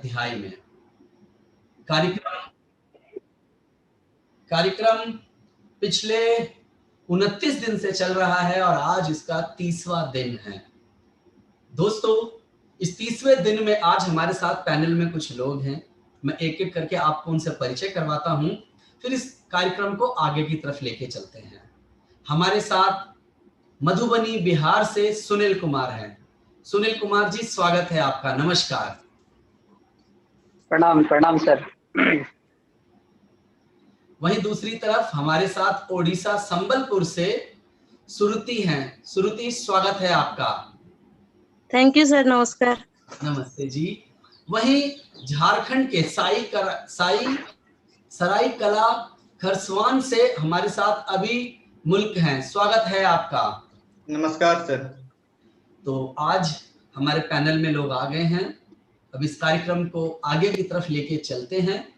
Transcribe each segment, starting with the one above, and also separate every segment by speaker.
Speaker 1: अध्याय में। कार्यक्रम पिछले 29 दिन से चल रहा है और आज इसका 30वां दिन है। दोस्तों, इस 30वें दिन में आज हमारे साथ पैनल में कुछ लोग हैं। मैं एक एक करके आपको उनसे परिचय करवाता हूं, फिर इस कार्यक्रम को आगे की तरफ लेके चलते हैं। हमारे साथ मधुबनी बिहार से सुनील कुमार हैं। सुनील कुमार जी, स्वागत है आपका। नमस्कार।
Speaker 2: प्रणाम प्रणाम सर।
Speaker 1: वहीं दूसरी तरफ हमारे साथ ओडिशा संबलपुर से सुरुति हैं। सुरुति, स्वागत है आपका।
Speaker 3: थैंक यू सर, नमस्कार।
Speaker 1: नमस्ते जी। वहीं झारखंड के सरायकला खरसवान से हमारे साथ अभी मुल्क हैं। स्वागत है आपका।
Speaker 4: नमस्कार सर।
Speaker 1: तो आज हमारे पैनल में लोग आ गए हैं। अब इस कार्यक्रम को आगे की तरफ लेके चलते हैं।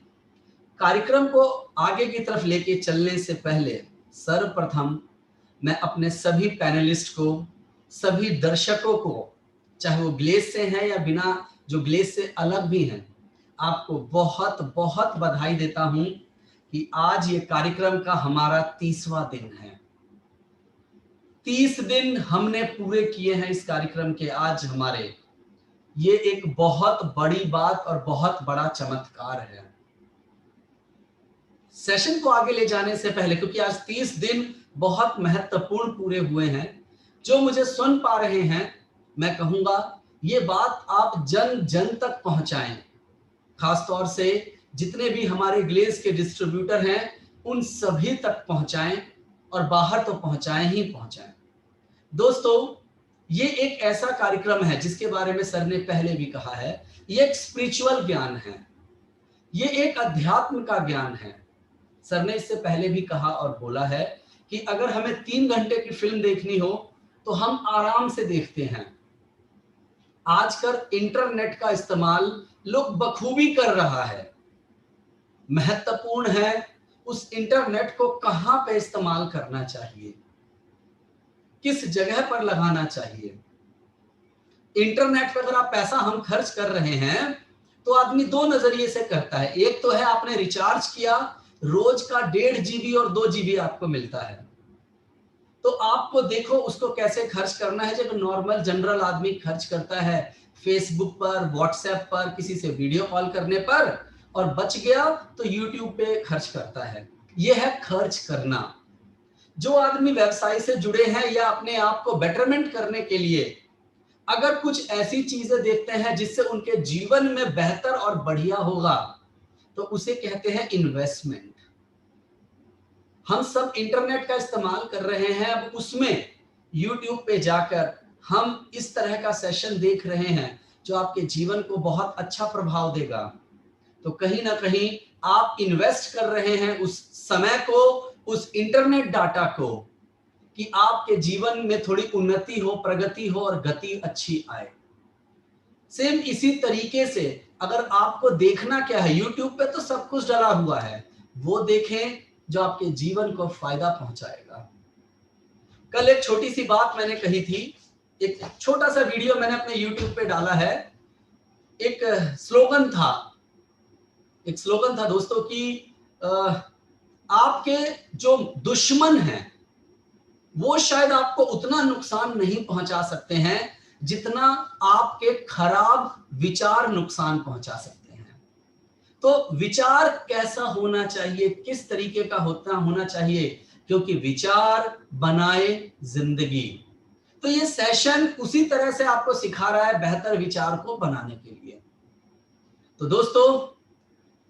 Speaker 1: कार्यक्रम को आगे की तरफ लेके चलने से पहले सर्वप्रथम मैं अपने सभी पैनलिस्ट को, सभी दर्शकों को, चाहे वो ग्लेस से हैं या बिना, जो ग्लेस से अलग भी हैं, आपको बहुत बहुत बधाई देता हूं कि आज ये कार्यक्रम का हमारा 30वां दिन है। 30 दिन हमने पूरे किए हैं इस कार्यक्रम के। आज हमारे ये एक बहुत बड़ी बात और बहुत बड़ा चमत्कार है। सेशन को आगे ले जाने से पहले, क्योंकि आज 30 दिन बहुत महत्वपूर्ण पूरे हुए हैं, जो मुझे सुन पा रहे हैं, मैं कहूंगा ये बात आप जन जन तक पहुंचाएं। खासतौर से जितने भी हमारे ग्लेस के डिस्ट्रीब्यूटर हैं उन सभी तक पहुंचाएं, और बाहर तो पहुंचाएं ही पहुंचाएं। दोस्तों, ये एक ऐसा कार्यक्रम है जिसके बारे में सर ने पहले भी कहा है, ये एक स्पिरिचुअल ज्ञान है, ये एक अध्यात्म का ज्ञान है। सर ने इससे पहले भी कहा और बोला है कि अगर हमें 3 घंटे की फिल्म देखनी हो तो हम आराम से देखते हैं। आजकल इंटरनेट का इस्तेमाल लोग बखूबी कर रहा है। महत्वपूर्ण है उस इंटरनेट को कहां पे इस्तेमाल करना चाहिए, किस जगह पर लगाना चाहिए। इंटरनेट पर अगर आप पैसा हम खर्च कर रहे हैं तो आदमी 2 नजरिए से करता है। एक तो है आपने रिचार्ज किया, रोज का 1.5 GB और 2 GB आपको मिलता है, तो आपको देखो उसको कैसे खर्च करना है। जब नॉर्मल जनरल आदमी खर्च करता है फेसबुक पर, व्हाट्सएप पर, किसी से वीडियो कॉल करने पर, और बच गया तो यूट्यूब पे खर्च करता है। यह है खर्च करना। जो आदमी व्यवसाय से जुड़े हैं या अपने आप को बेटरमेंट करने के लिए अगर कुछ ऐसी चीजें देखते हैं जिससे उनके जीवन में बेहतर और बढ़िया होगा, तो उसे कहते हैं इन्वेस्टमेंट। हम सब इंटरनेट का इस्तेमाल कर रहे हैं, अब उसमें यूट्यूब पे जाकर हम इस तरह का सेशन देख रहे हैं जो आपके जीवन को बहुत अच्छा प्रभाव देगा। तो कहीं ना कहीं आप इन्वेस्ट कर रहे हैं उस समय को, उस इंटरनेट डाटा को, कि आपके जीवन में थोड़ी उन्नति हो, प्रगति हो और गति अच्छी आए। सेम इसी तरीके से अगर आपको देखना क्या है, यूट्यूब पे तो सब कुछ डला हुआ है, वो देखें जो आपके जीवन को फायदा पहुंचाएगा। कल एक छोटी सी बात मैंने कही थी, एक छोटा सा वीडियो मैंने अपने यूट्यूब पे डाला है। एक स्लोगन था दोस्तों कि आपके जो दुश्मन हैं वो शायद आपको उतना नुकसान नहीं पहुंचा सकते हैं जितना आपके खराब विचार नुकसान पहुंचा सकते हैं। तो विचार कैसा होना चाहिए, किस तरीके का होना चाहिए, क्योंकि विचार बनाए जिंदगी। तो ये सेशन उसी तरह से आपको सिखा रहा है बेहतर विचार को बनाने के लिए। तो दोस्तों,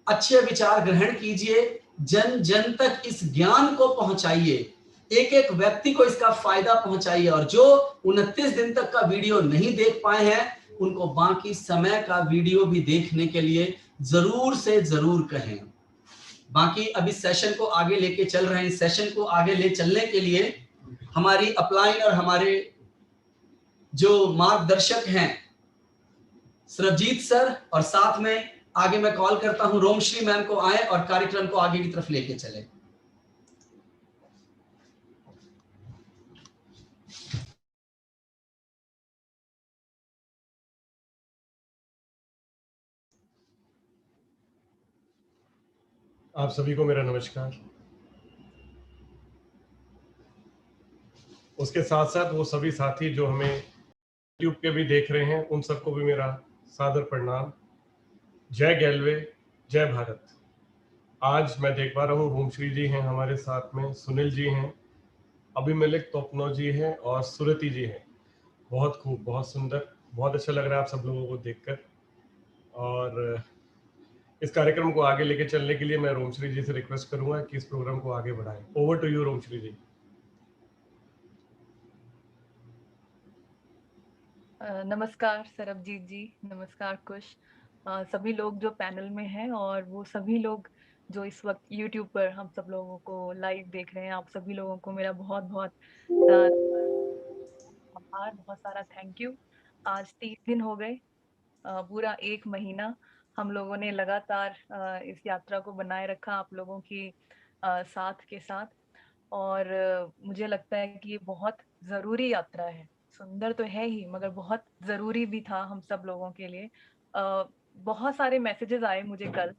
Speaker 1: अच्छे विचार ग्रहण कीजिए, जन जन तक इस ज्ञान को पहुंचाइए, एक एक व्यक्ति को इसका फायदा पहुंचाइए, और जो 29 दिन तक का वीडियो नहीं देख पाए हैं उनको बाकी समय का वीडियो भी देखने के लिए जरूर से जरूर कहें। बाकी अभी सेशन को आगे लेके चल रहे हैं। इस सेशन को आगे ले चलने के लिए हमारी अपलाइन और हमारे जो मार्गदर्शक हैं सरबजीत सर, और साथ में आगे मैं कॉल करता हूं रोमश्री मैम को, आए और कार्यक्रम को आगे की तरफ लेके चले।
Speaker 5: आप सभी को मेरा नमस्कार। उसके साथ साथ वो सभी साथी जो हमें यूट्यूब पे भी देख रहे हैं, उन सबको भी मेरा सादर प्रणाम। जय गैलवे, जय भारत। आज मैं देख पा रहा हूँ होमश्री जी हैं हमारे साथ में, सुनील जी हैं, अभिमलिक तोपनो जी हैं और सुरति जी हैं। बहुत खूब, बहुत सुंदर, बहुत अच्छा लग रहा है आप सब लोगों को देखकर। और इस कार्यक्रम को आगे लेके चलने के लिए मैं रोमश्री जी से रिक्वेस्ट करूंगा कि इस प्रोग्राम को आगे बढ़ाएं। ओवर टू यू रोमश्री जी।
Speaker 6: नमस्कार सरबजीत जी, नमस्कार कुश, सभी लोग जो पैनल में हैं और वो सभी लोग जो इस वक्त YouTube पर हम सब लोगों को लाइव देख रहे हैं। आप सभी लोगों को मेरा बहुत बहुत आभार, बहुत सारा थैंक यू। आज 30 दिन हो गए, पूरा 1 महीना हम लोगों ने लगातार इस यात्रा को बनाए रखा आप लोगों की साथ के साथ। और मुझे लगता है कि ये बहुत ज़रूरी यात्रा है। सुंदर तो है ही, मगर बहुत ज़रूरी भी था हम सब लोगों के लिए। बहुत सारे मैसेजेस आए मुझे कल,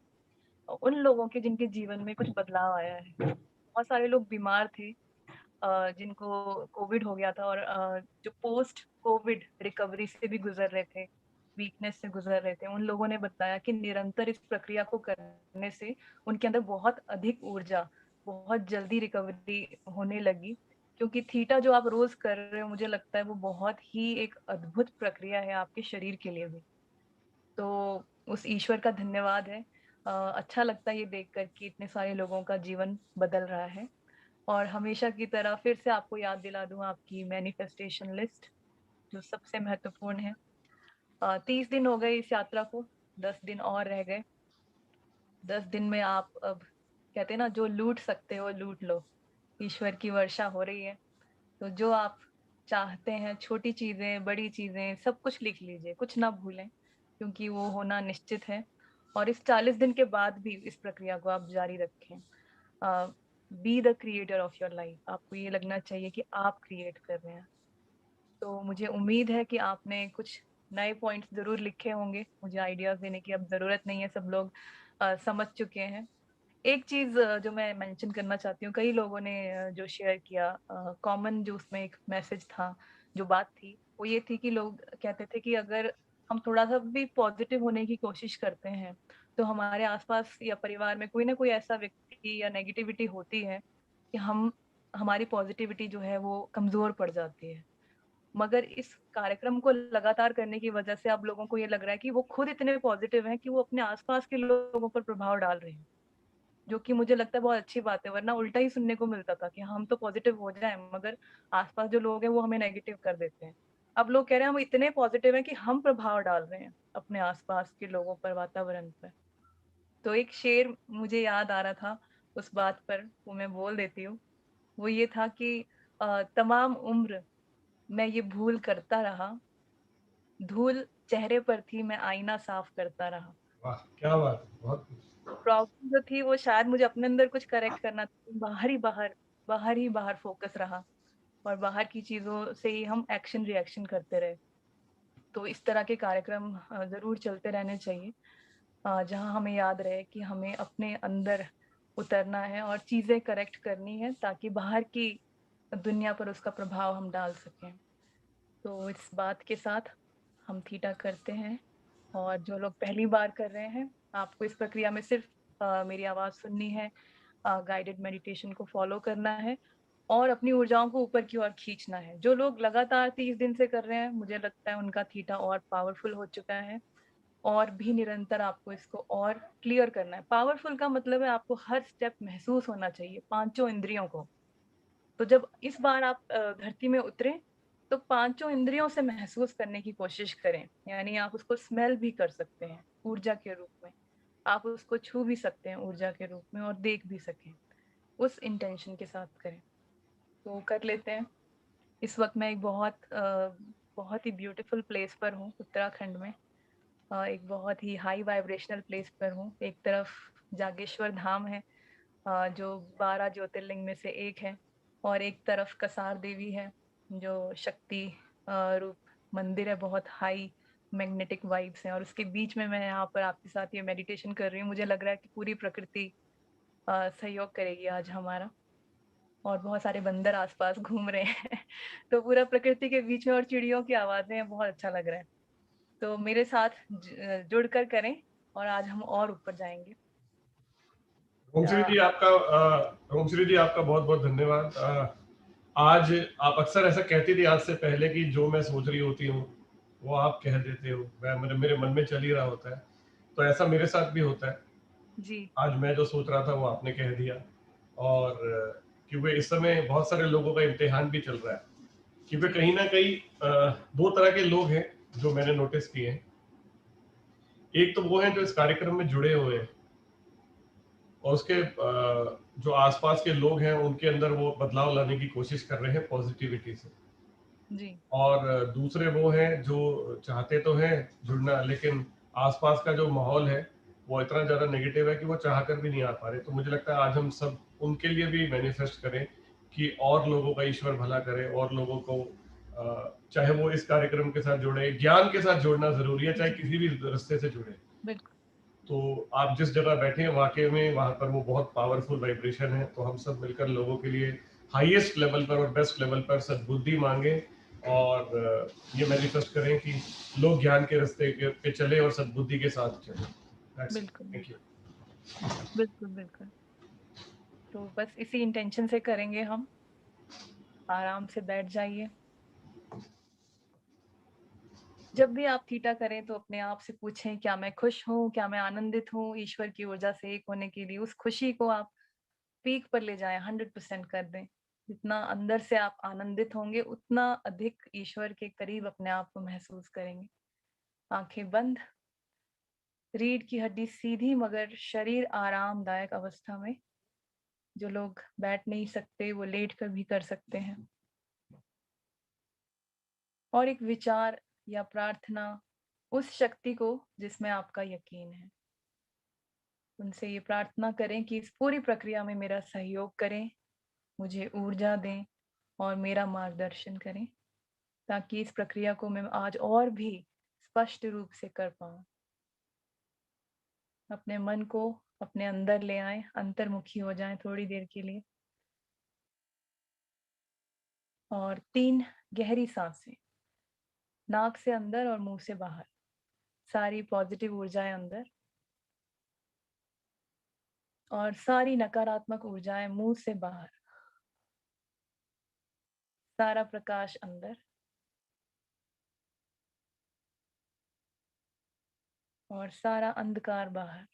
Speaker 6: उन लोगों के जिनके जीवन में कुछ बदलाव आया है। बहुत सारे लोग बीमार थे, जिनको कोविड हो गया था और जो पोस्ट कोविड रिकवरी से भी गुजर रहे थे, वीकनेस से गुजर रहे थे, उन लोगों ने बताया कि निरंतर इस प्रक्रिया को करने से उनके अंदर बहुत अधिक ऊर्जा, बहुत जल्दी रिकवरी होने लगी। क्योंकि थीटा जो आप रोज कर रहे हो, मुझे लगता है वो बहुत ही एक अद्भुत प्रक्रिया है आपके शरीर के लिए भी। तो उस ईश्वर का धन्यवाद है। अच्छा लगता है ये देखकर कि इतने सारे लोगों का जीवन बदल रहा है। और हमेशा की तरह फिर से आपको याद दिला दूं आपकी मैनिफेस्टेशन लिस्ट, जो सबसे महत्वपूर्ण है। 30 दिन हो गए इस यात्रा को, 10 दिन और रह गए। 10 दिन में आप अब कहते हैं ना, जो लूट सकते हो लूट लो। ईश्वर की वर्षा हो रही है, तो जो आप चाहते हैं, छोटी चीजें, बड़ी चीजें, सब कुछ लिख लीजिए, कुछ ना भूलें, क्योंकि वो होना निश्चित है। और इस 40 दिन के बाद भी इस प्रक्रिया को आप जारी रखें। Be the creator of your life. आपको ये लगना चाहिए कि आप क्रिएट कर रहे हैं। तो मुझे उम्मीद है कि आपने कुछ नए पॉइंट्स जरूर लिखे होंगे। मुझे आइडियाज देने की अब जरूरत नहीं है, सब लोग समझ चुके हैं। एक चीज जो मैं मेंशन करना चाहती हूँ, कई लोगों ने जो शेयर किया, कॉमन जो उसमें एक मैसेज था, जो बात थी, वो ये थी कि लोग कहते थे कि अगर हम थोड़ा सा भी पॉजिटिव होने की कोशिश करते हैं, तो हमारे आसपास या परिवार में कोई ना कोई ऐसा व्यक्ति या नेगेटिविटी होती है कि हमारी पॉजिटिविटी जो है वो कमजोर पड़ जाती है। मगर इस कार्यक्रम को लगातार करने की वजह से अब लोगों को ये लग रहा है कि वो खुद इतने पॉजिटिव हैं कि वो अपने आसपास के लोगों पर प्रभाव डाल रहे हैं, जो कि मुझे लगता है बहुत अच्छी बात है। वरना उल्टा ही सुनने को मिलता था कि हम तो पॉजिटिव हो जाएं, मगर आसपास जो लोग हैं वो हमें नेगेटिव कर देते हैं। अब लोग कह रहे हैं हम इतने पॉजिटिव हैं कि हम प्रभाव डाल रहे हैं अपने आसपास के लोगों पर, वातावरण पर। तो एक शेर मुझे याद आ रहा था उस बात पर, वो मैं बोल देती हूँ। वो ये था कि तमाम उम्र मैं ये भूल करता रहा, धूल चेहरे पर थी, मैं आईना साफ करता रहा।
Speaker 5: वाह, क्या बात है, बहुत
Speaker 6: प्रॉब्लम जो थी वो शायद मुझे अपने अंदर कुछ करेक्ट करना था, बाहर ही बाहर फोकस रहा, और बाहर की चीजों से ही हम एक्शन रिएक्शन करते रहे। तो इस तरह के कार्यक्रम जरूर चलते रहने चाहिए, जहां हमें याद रहे कि हमें अपने अंदर उतरना है और चीजें करेक्ट करनी है, ताकि बाहर की दुनिया पर उसका प्रभाव हम डाल सकें। तो इस बात के साथ हम थीटा करते हैं। और जो लोग पहली बार कर रहे हैं, आपको इस प्रक्रिया में सिर्फ मेरी आवाज सुननी है, गाइडेड मेडिटेशन को फॉलो करना है और अपनी ऊर्जाओं को ऊपर की ओर खींचना है। जो लोग लगातार 30 दिन से कर रहे हैं, मुझे लगता है उनका थीटा और पावरफुल हो चुका है। और भी निरंतर आपको इसको और क्लियर करना है। पावरफुल का मतलब है आपको हर स्टेप महसूस होना चाहिए, पांचों इंद्रियों को। तो जब इस बार आप धरती में उतरे, तो पांचों इंद्रियों से महसूस करने की कोशिश करें। यानी आप उसको स्मेल भी कर सकते हैं ऊर्जा के रूप में, आप उसको छू भी सकते हैं ऊर्जा के रूप में, और देख भी सकें। उस इंटेंशन के साथ करें। तो कर लेते हैं। इस वक्त मैं एक बहुत ही ब्यूटीफुल प्लेस पर हूँ, उत्तराखंड में। एक बहुत ही हाई वाइब्रेशनल प्लेस पर हूँ। एक तरफ जागेश्वर धाम है, जो 12 ज्योतिर्लिंग में से एक है, और एक तरफ कसार देवी है, जो शक्ति रूप मंदिर है, बहुत हाई मैग्नेटिक वाइब्स हैं। और उसके बीच में मैं यहाँ पर आपके साथ ये मेडिटेशन कर रही हूँ। मुझे लग रहा है कि पूरी प्रकृति सहयोग करेगी आज हमारा। और बहुत सारे बंदर आसपास घूम रहे हैं तो पूरा प्रकृति के बीच में और चिड़ियों की आवाजें, बहुत अच्छा लग रहा है। तो मेरे साथ जुड़कर करें और आज हम और ऊपर जाएंगे।
Speaker 5: रोमश्री जी आपका बहुत बहुत धन्यवाद। आज आप अक्सर ऐसा कहती थी आज से पहले कि जो मैं सोच रही होती हूँ वो आप कह देते हो, मेरे मन में चल ही रहा होता है। तो ऐसा मेरे साथ भी होता है
Speaker 6: जी।
Speaker 5: आज मैं जो सोच रहा था वो आपने कह दिया। और क्योंकि इस समय बहुत सारे लोगों का इम्तिहान भी चल रहा है, क्योंकि कहीं ना कहीं दो तरह के लोग हैं जो मैंने नोटिस किए हैं। एक तो वो हैं जो इस कार्यक्रम में जुड़े हुए हैं और उसके जो आसपास के लोग हैं उनके अंदर वो बदलाव लाने की कोशिश कर रहे हैं पॉजिटिविटी से।
Speaker 6: जी।
Speaker 5: और दूसरे वो हैं जो चाहते तो हैं जुड़ना, लेकिन आसपास का जो माहौल है वो इतना ज्यादा नेगेटिव है कि वो चाहकर भी नहीं आ पा रहे। तो मुझे लगता है आज हम सब उनके लिए भी मैनिफेस्ट करें कि और लोगों का ईश्वर भला करे, और लोगों को चाहे वो इस कार्यक्रम के साथ जुड़े, ज्ञान के साथ जुड़ना जरूरी है, चाहे किसी भी रास्ते से जुड़े।
Speaker 6: बिल्कुल।
Speaker 5: तो आप जिस जगह बैठे हैं वाकई में वहां पर वो बहुत पावरफुल वाइब्रेशन है। तो हम सब मिलकर लोगों के लिए हाईएस्ट लेवल पर और बेस्ट लेवल पर सद्बुद्धि मांगे और ये मैनिफेस्ट करें कि लोग ज्ञान के रास्ते पे चले और सद्बुद्धि के साथ चले।
Speaker 6: बिल्कुल
Speaker 5: थैंक यू।
Speaker 6: बिल्कुल बिल्कुल। तो बस इसी इंटेंशन से करेंगे हम। आराम से बैठ जाइए। जब भी आप थीटा करें तो अपने आप से पूछें, क्या मैं खुश हूँ, क्या मैं आनंदित हूँ? ईश्वर की ऊर्जा से एक होने के लिए उस खुशी को आप पीक पर ले जाएं, 100% कर दें। जितना अंदर से आप आनंदित होंगे उतना अधिक ईश्वर के करीब अपने आप को महसूस करेंगे। आंखें बंद, रीढ़ की हड्डी सीधी मगर शरीर आरामदायक अवस्था में। जो लोग बैठ नहीं सकते वो लेट कर भी कर सकते हैं। और एक विचार या प्रार्थना उस शक्ति को जिसमें आपका यकीन है, उनसे ये प्रार्थना करें कि इस पूरी प्रक्रिया में मेरा सहयोग करें, मुझे ऊर्जा दें और मेरा मार्गदर्शन करें, ताकि इस प्रक्रिया को मैं आज और भी स्पष्ट रूप से कर पाऊं। अपने मन को अपने अंदर ले आएं, अंतर्मुखी हो जाएं थोड़ी देर के लिए। और 3 गहरी सांसें, नाक से अंदर और मुंह से बाहर। सारी पॉजिटिव ऊर्जाएं अंदर और सारी नकारात्मक ऊर्जाएं मुंह से बाहर। सारा प्रकाश अंदर और सारा अंधकार बाहर।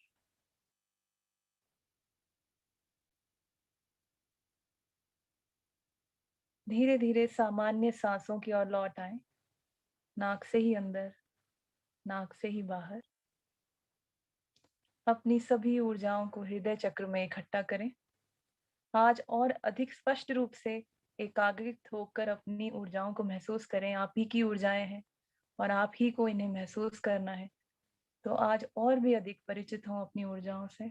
Speaker 6: धीरे धीरे सामान्य सांसों की ओर लौट आए। नाक से ही अंदर, नाक से ही बाहर। अपनी सभी ऊर्जाओं को हृदय चक्र में इकट्ठा करें। आज और अधिक स्पष्ट रूप से एकाग्रित होकर अपनी ऊर्जाओं को महसूस करें। आप ही की ऊर्जाएं हैं और आप ही को इन्हें महसूस करना है। तो आज और भी अधिक परिचित हों अपनी ऊर्जाओं से।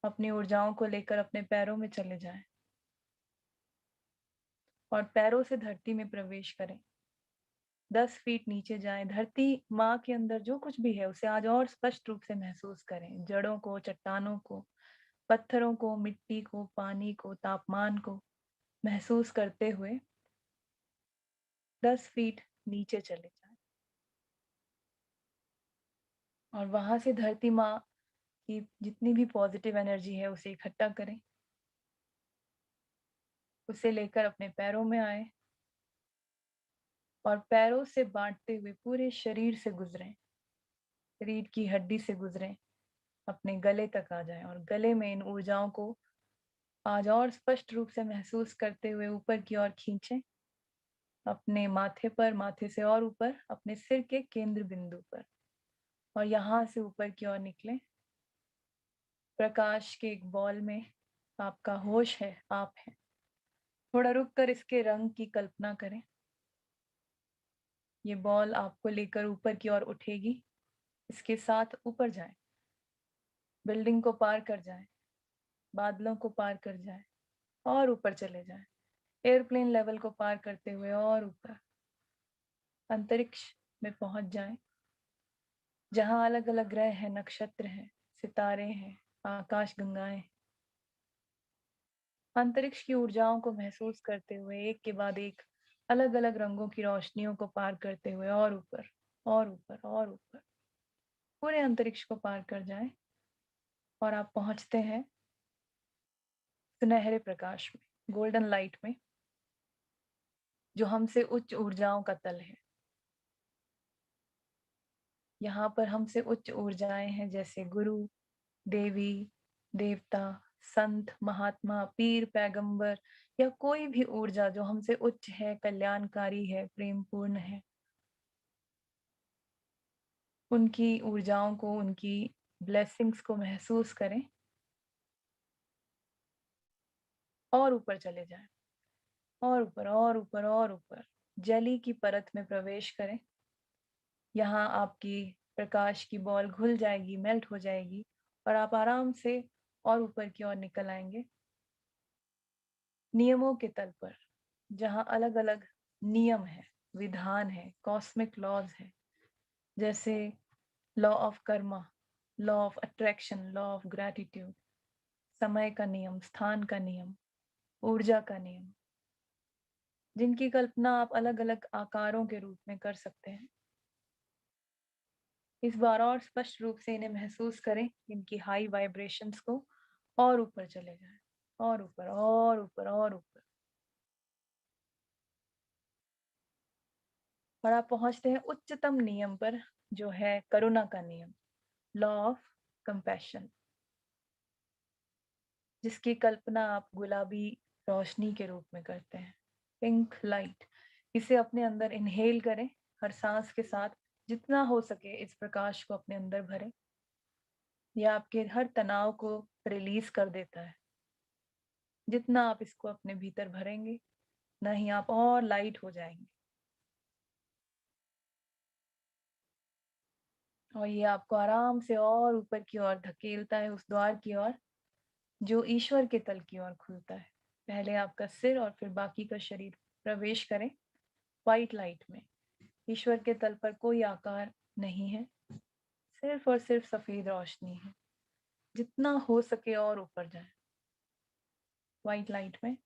Speaker 6: अपनी ऊर्जाओं को लेकर अपने पैरों में चले जाएं और पैरों से धरती में प्रवेश करें। 10 फीट नीचे जाएं। धरती माँ के अंदर जो कुछ भी है उसे आज और स्पष्ट रूप से महसूस करें। जड़ों को, चट्टानों को, पत्थरों को, मिट्टी को, पानी को, तापमान को महसूस करते हुए 10 फीट नीचे चले जाएं। और वहां से धरती माँ की जितनी भी पॉजिटिव एनर्जी है उसे इकट्ठा करें। उसे लेकर अपने पैरों में आए और पैरों से बांटते हुए पूरे शरीर से गुजरें। रीढ़ की हड्डी से गुजरें, अपने गले तक आ जाएं और गले में इन ऊर्जाओं को आज और स्पष्ट रूप से महसूस करते हुए ऊपर की ओर खींचें। अपने माथे पर, माथे से और ऊपर अपने सिर के केंद्र बिंदु पर, और यहाँ से ऊपर की ओर निकलें। प्रकाश के एक बॉल में आपका होश है, आप हैं। थोड़ा रुक कर इसके रंग की कल्पना करें। ये बॉल आपको लेकर ऊपर की ओर उठेगी। इसके साथ ऊपर जाएं, बिल्डिंग को पार कर जाएं, बादलों को पार कर जाएं और ऊपर चले जाएं। एयरप्लेन लेवल को पार करते हुए और ऊपर अंतरिक्ष में पहुंच जाएं, जहां अलग अलग ग्रह हैं, नक्षत्र हैं, सितारे हैं, आकाश गंगाएं। अंतरिक्ष की ऊर्जाओं को महसूस करते हुए एक के बाद एक अलग अलग रंगों की रोशनियों को पार करते हुए और ऊपर और ऊपर और ऊपर पूरे अंतरिक्ष को पार कर जाएं और आप पहुंचते हैं सुनहरे प्रकाश में, गोल्डन लाइट में, जो हमसे उच्च ऊर्जाओं का तल है। यहाँ पर हमसे उच्च ऊर्जाएं हैं जैसे गुरु, देवी, देवता, संत, महात्मा, पीर, पैगंबर या कोई भी ऊर्जा जो हमसे उच्च है, कल्याणकारी है, प्रेमपूर्ण है। उनकी ऊर्जाओं को, उनकी ब्लेसिंग्स को महसूस करें और ऊपर चले जाएं, और ऊपर और ऊपर और ऊपर जली की परत में प्रवेश करें। यहाँ आपकी प्रकाश की बॉल घुल जाएगी, मेल्ट हो जाएगी और आप आराम से और ऊपर की ओर निकल आएंगे नियमों के तल पर, जहाँ अलग अलग नियम है, विधान है, कॉस्मिक लॉज है, जैसे law of Karma, law of attraction, law of gratitude, समय का नियम, स्थान का नियम, ऊर्जा का नियम, जिनकी कल्पना आप अलग अलग आकारों के रूप में कर सकते हैं। इस बार और स्पष्ट रूप से इन्हें महसूस करें, इनकी हाई वाइब्रेशंस को, और ऊपर चले जाएं, और ऊपर और ऊपर और ऊपर, और आप पहुंचते हैं उच्चतम नियम पर, जो है करुणा का नियम, लॉ ऑफ कंपैशन, जिसकी कल्पना आप गुलाबी रोशनी के रूप में करते हैं, पिंक लाइट। इसे अपने अंदर इनहेल करें, हर सांस के साथ जितना हो सके इस प्रकाश को अपने अंदर भरें। यह आपके हर तनाव को रिलीज कर देता है। जितना आप इसको अपने भीतर भरेंगे, ना ही आप और लाइट हो जाएंगे, और ये आपको आराम से और ऊपर की ओर धकेलता है, उस द्वार की ओर जो ईश्वर के तल की ओर खुलता है। पहले आपका सिर और फिर बाकी का शरीर प्रवेश करें व्हाइट लाइट में। ईश्वर के तल पर कोई आकार नहीं है, सिर्फ और सिर्फ सफेद रोशनी है। जितना हो सके और ऊपर जाए व्हाइट लाइट में।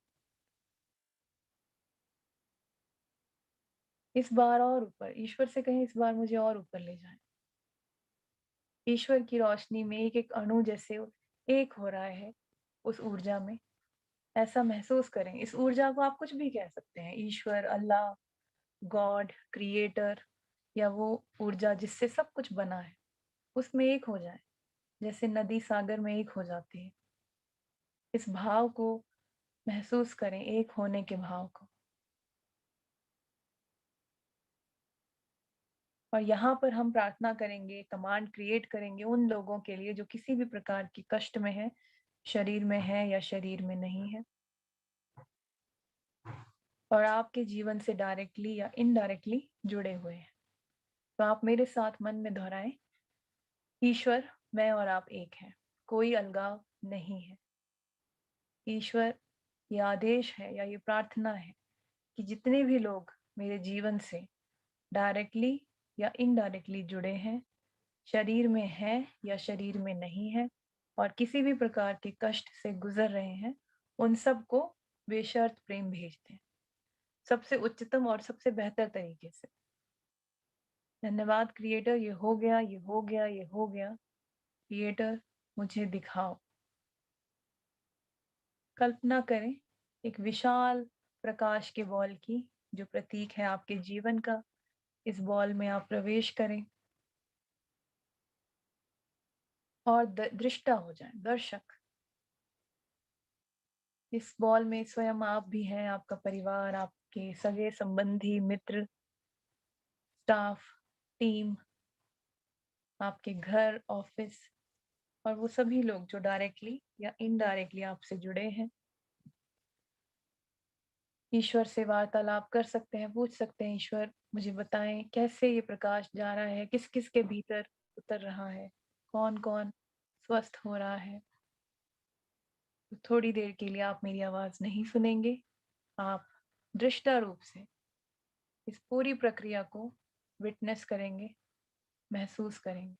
Speaker 6: इस बार और ऊपर, ईश्वर से कहें इस बार मुझे और ऊपर ले जाए। ईश्वर की रोशनी में एक एक अणु जैसे एक हो रहा है उस ऊर्जा में, ऐसा महसूस करें। इस ऊर्जा को आप कुछ भी कह सकते हैं, ईश्वर, अल्लाह, गॉड, क्रिएटर, या वो ऊर्जा जिससे सब कुछ बना है, उसमें एक हो जाए, जैसे नदी सागर में एक हो जाती है। इस भाव को महसूस करें, एक होने के भाव को। और यहाँ पर हम प्रार्थना करेंगे, कमांड क्रिएट करेंगे उन लोगों के लिए जो किसी भी प्रकार की कष्ट में है, शरीर में है या शरीर में नहीं है, और आपके जीवन से डायरेक्टली या इनडायरेक्टली जुड़े हुए हैं। तो आप मेरे साथ मन में दोहराएं, ईश्वर, मैं और आप एक हैं, कोई अलगाव नहीं है। ईश्वर, ये आदेश है या ये प्रार्थना है कि जितने भी लोग मेरे जीवन से डायरेक्टली या इनडायरेक्टली जुड़े हैं, शरीर में है या शरीर में नहीं है, और किसी भी प्रकार के कष्ट से गुजर रहे हैं, उन सबको बेशर्त प्रेम भेजते हैं, सबसे उच्चतम और सबसे बेहतर तरीके से। धन्यवाद क्रिएटर, ये हो गया, ये हो गया, ये हो गया। क्रिएटर, मुझे दिखाओ। कल्पना करें एक विशाल प्रकाश के बॉल की, जो प्रतीक है आपके जीवन का। इस बॉल में आप प्रवेश करें और दृष्टा हो जाएं, दर्शक। इस बॉल में स्वयं आप भी हैं, आपका परिवार, आपके सगे संबंधी, मित्र, स्टाफ, टीम, आपके घर, ऑफिस, और वो सभी लोग जो डायरेक्टली या इनडायरेक्टली आपसे जुड़े हैं। ईश्वर से वार्तालाप कर सकते हैं, पूछ सकते हैं, ईश्वर मुझे बताएं कैसे ये प्रकाश जा रहा है, किस किस के भीतर उतर रहा है, कौन कौन स्वस्थ हो रहा है। तो थोड़ी देर के लिए आप मेरी आवाज नहीं सुनेंगे, आप दृष्टा रूप से इस पूरी प्रक्रिया को विटनेस करेंगे, महसूस करेंगे।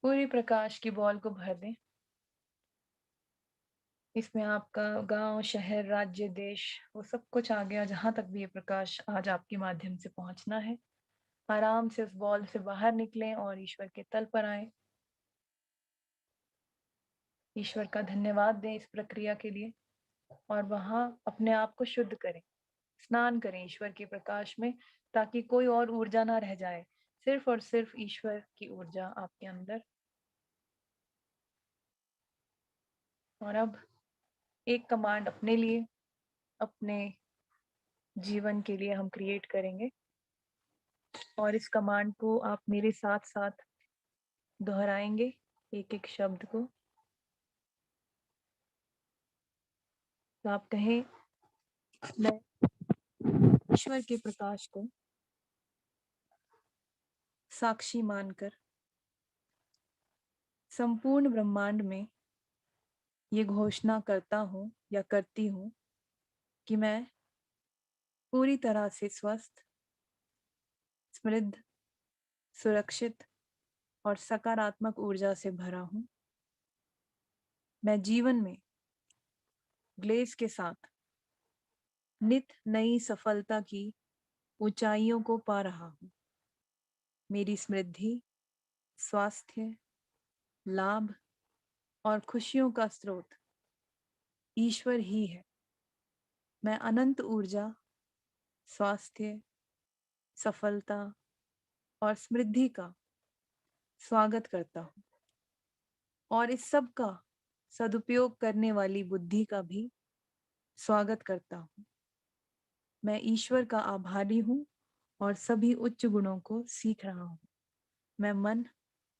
Speaker 6: पूरी प्रकाश की बॉल को भर दें। इसमें आपका गांव, शहर, राज्य, देश, वो सब कुछ आ गया, जहां तक भी ये प्रकाश आज आपके माध्यम से पहुंचना है। आराम से उस बॉल से बाहर निकलें और ईश्वर के तल पर आए। ईश्वर का धन्यवाद दें इस प्रक्रिया के लिए और वहां अपने आप को शुद्ध करें, स्नान करें ईश्वर के प्रकाश में, ताकि कोई और ऊर्जा ना रह जाए, सिर्फ और सिर्फ ईश्वर की ऊर्जा आपके अंदर। और अब एक कमांड अपने लिए, अपने जीवन के लिए हम क्रिएट करेंगे और इस कमांड को आप मेरे साथ साथ दोहराएंगे, एक एक शब्द को। तो आप कहें, मैं ईश्वर के प्रकाश को साक्षी मानकर संपूर्ण ब्रह्मांड में ये घोषणा करता हूँ या करती हूँ कि मैं पूरी तरह से स्वस्थ, समृद्ध, सुरक्षित और सकारात्मक ऊर्जा से भरा हूँ। मैं जीवन में ग्लेस के साथ नित नई सफलता की ऊंचाइयों को पा रहा हूँ। मेरी समृद्धि, स्वास्थ्य, लाभ और खुशियों का स्रोत ईश्वर ही है। मैं अनंत ऊर्जा, स्वास्थ्य, सफलता और समृद्धि का स्वागत करता हूँ और इस सब का सदुपयोग करने वाली बुद्धि का भी स्वागत करता हूँ। मैं ईश्वर का आभारी हूँ और सभी उच्च गुणों को सीख रहा हूँ। मैं मन,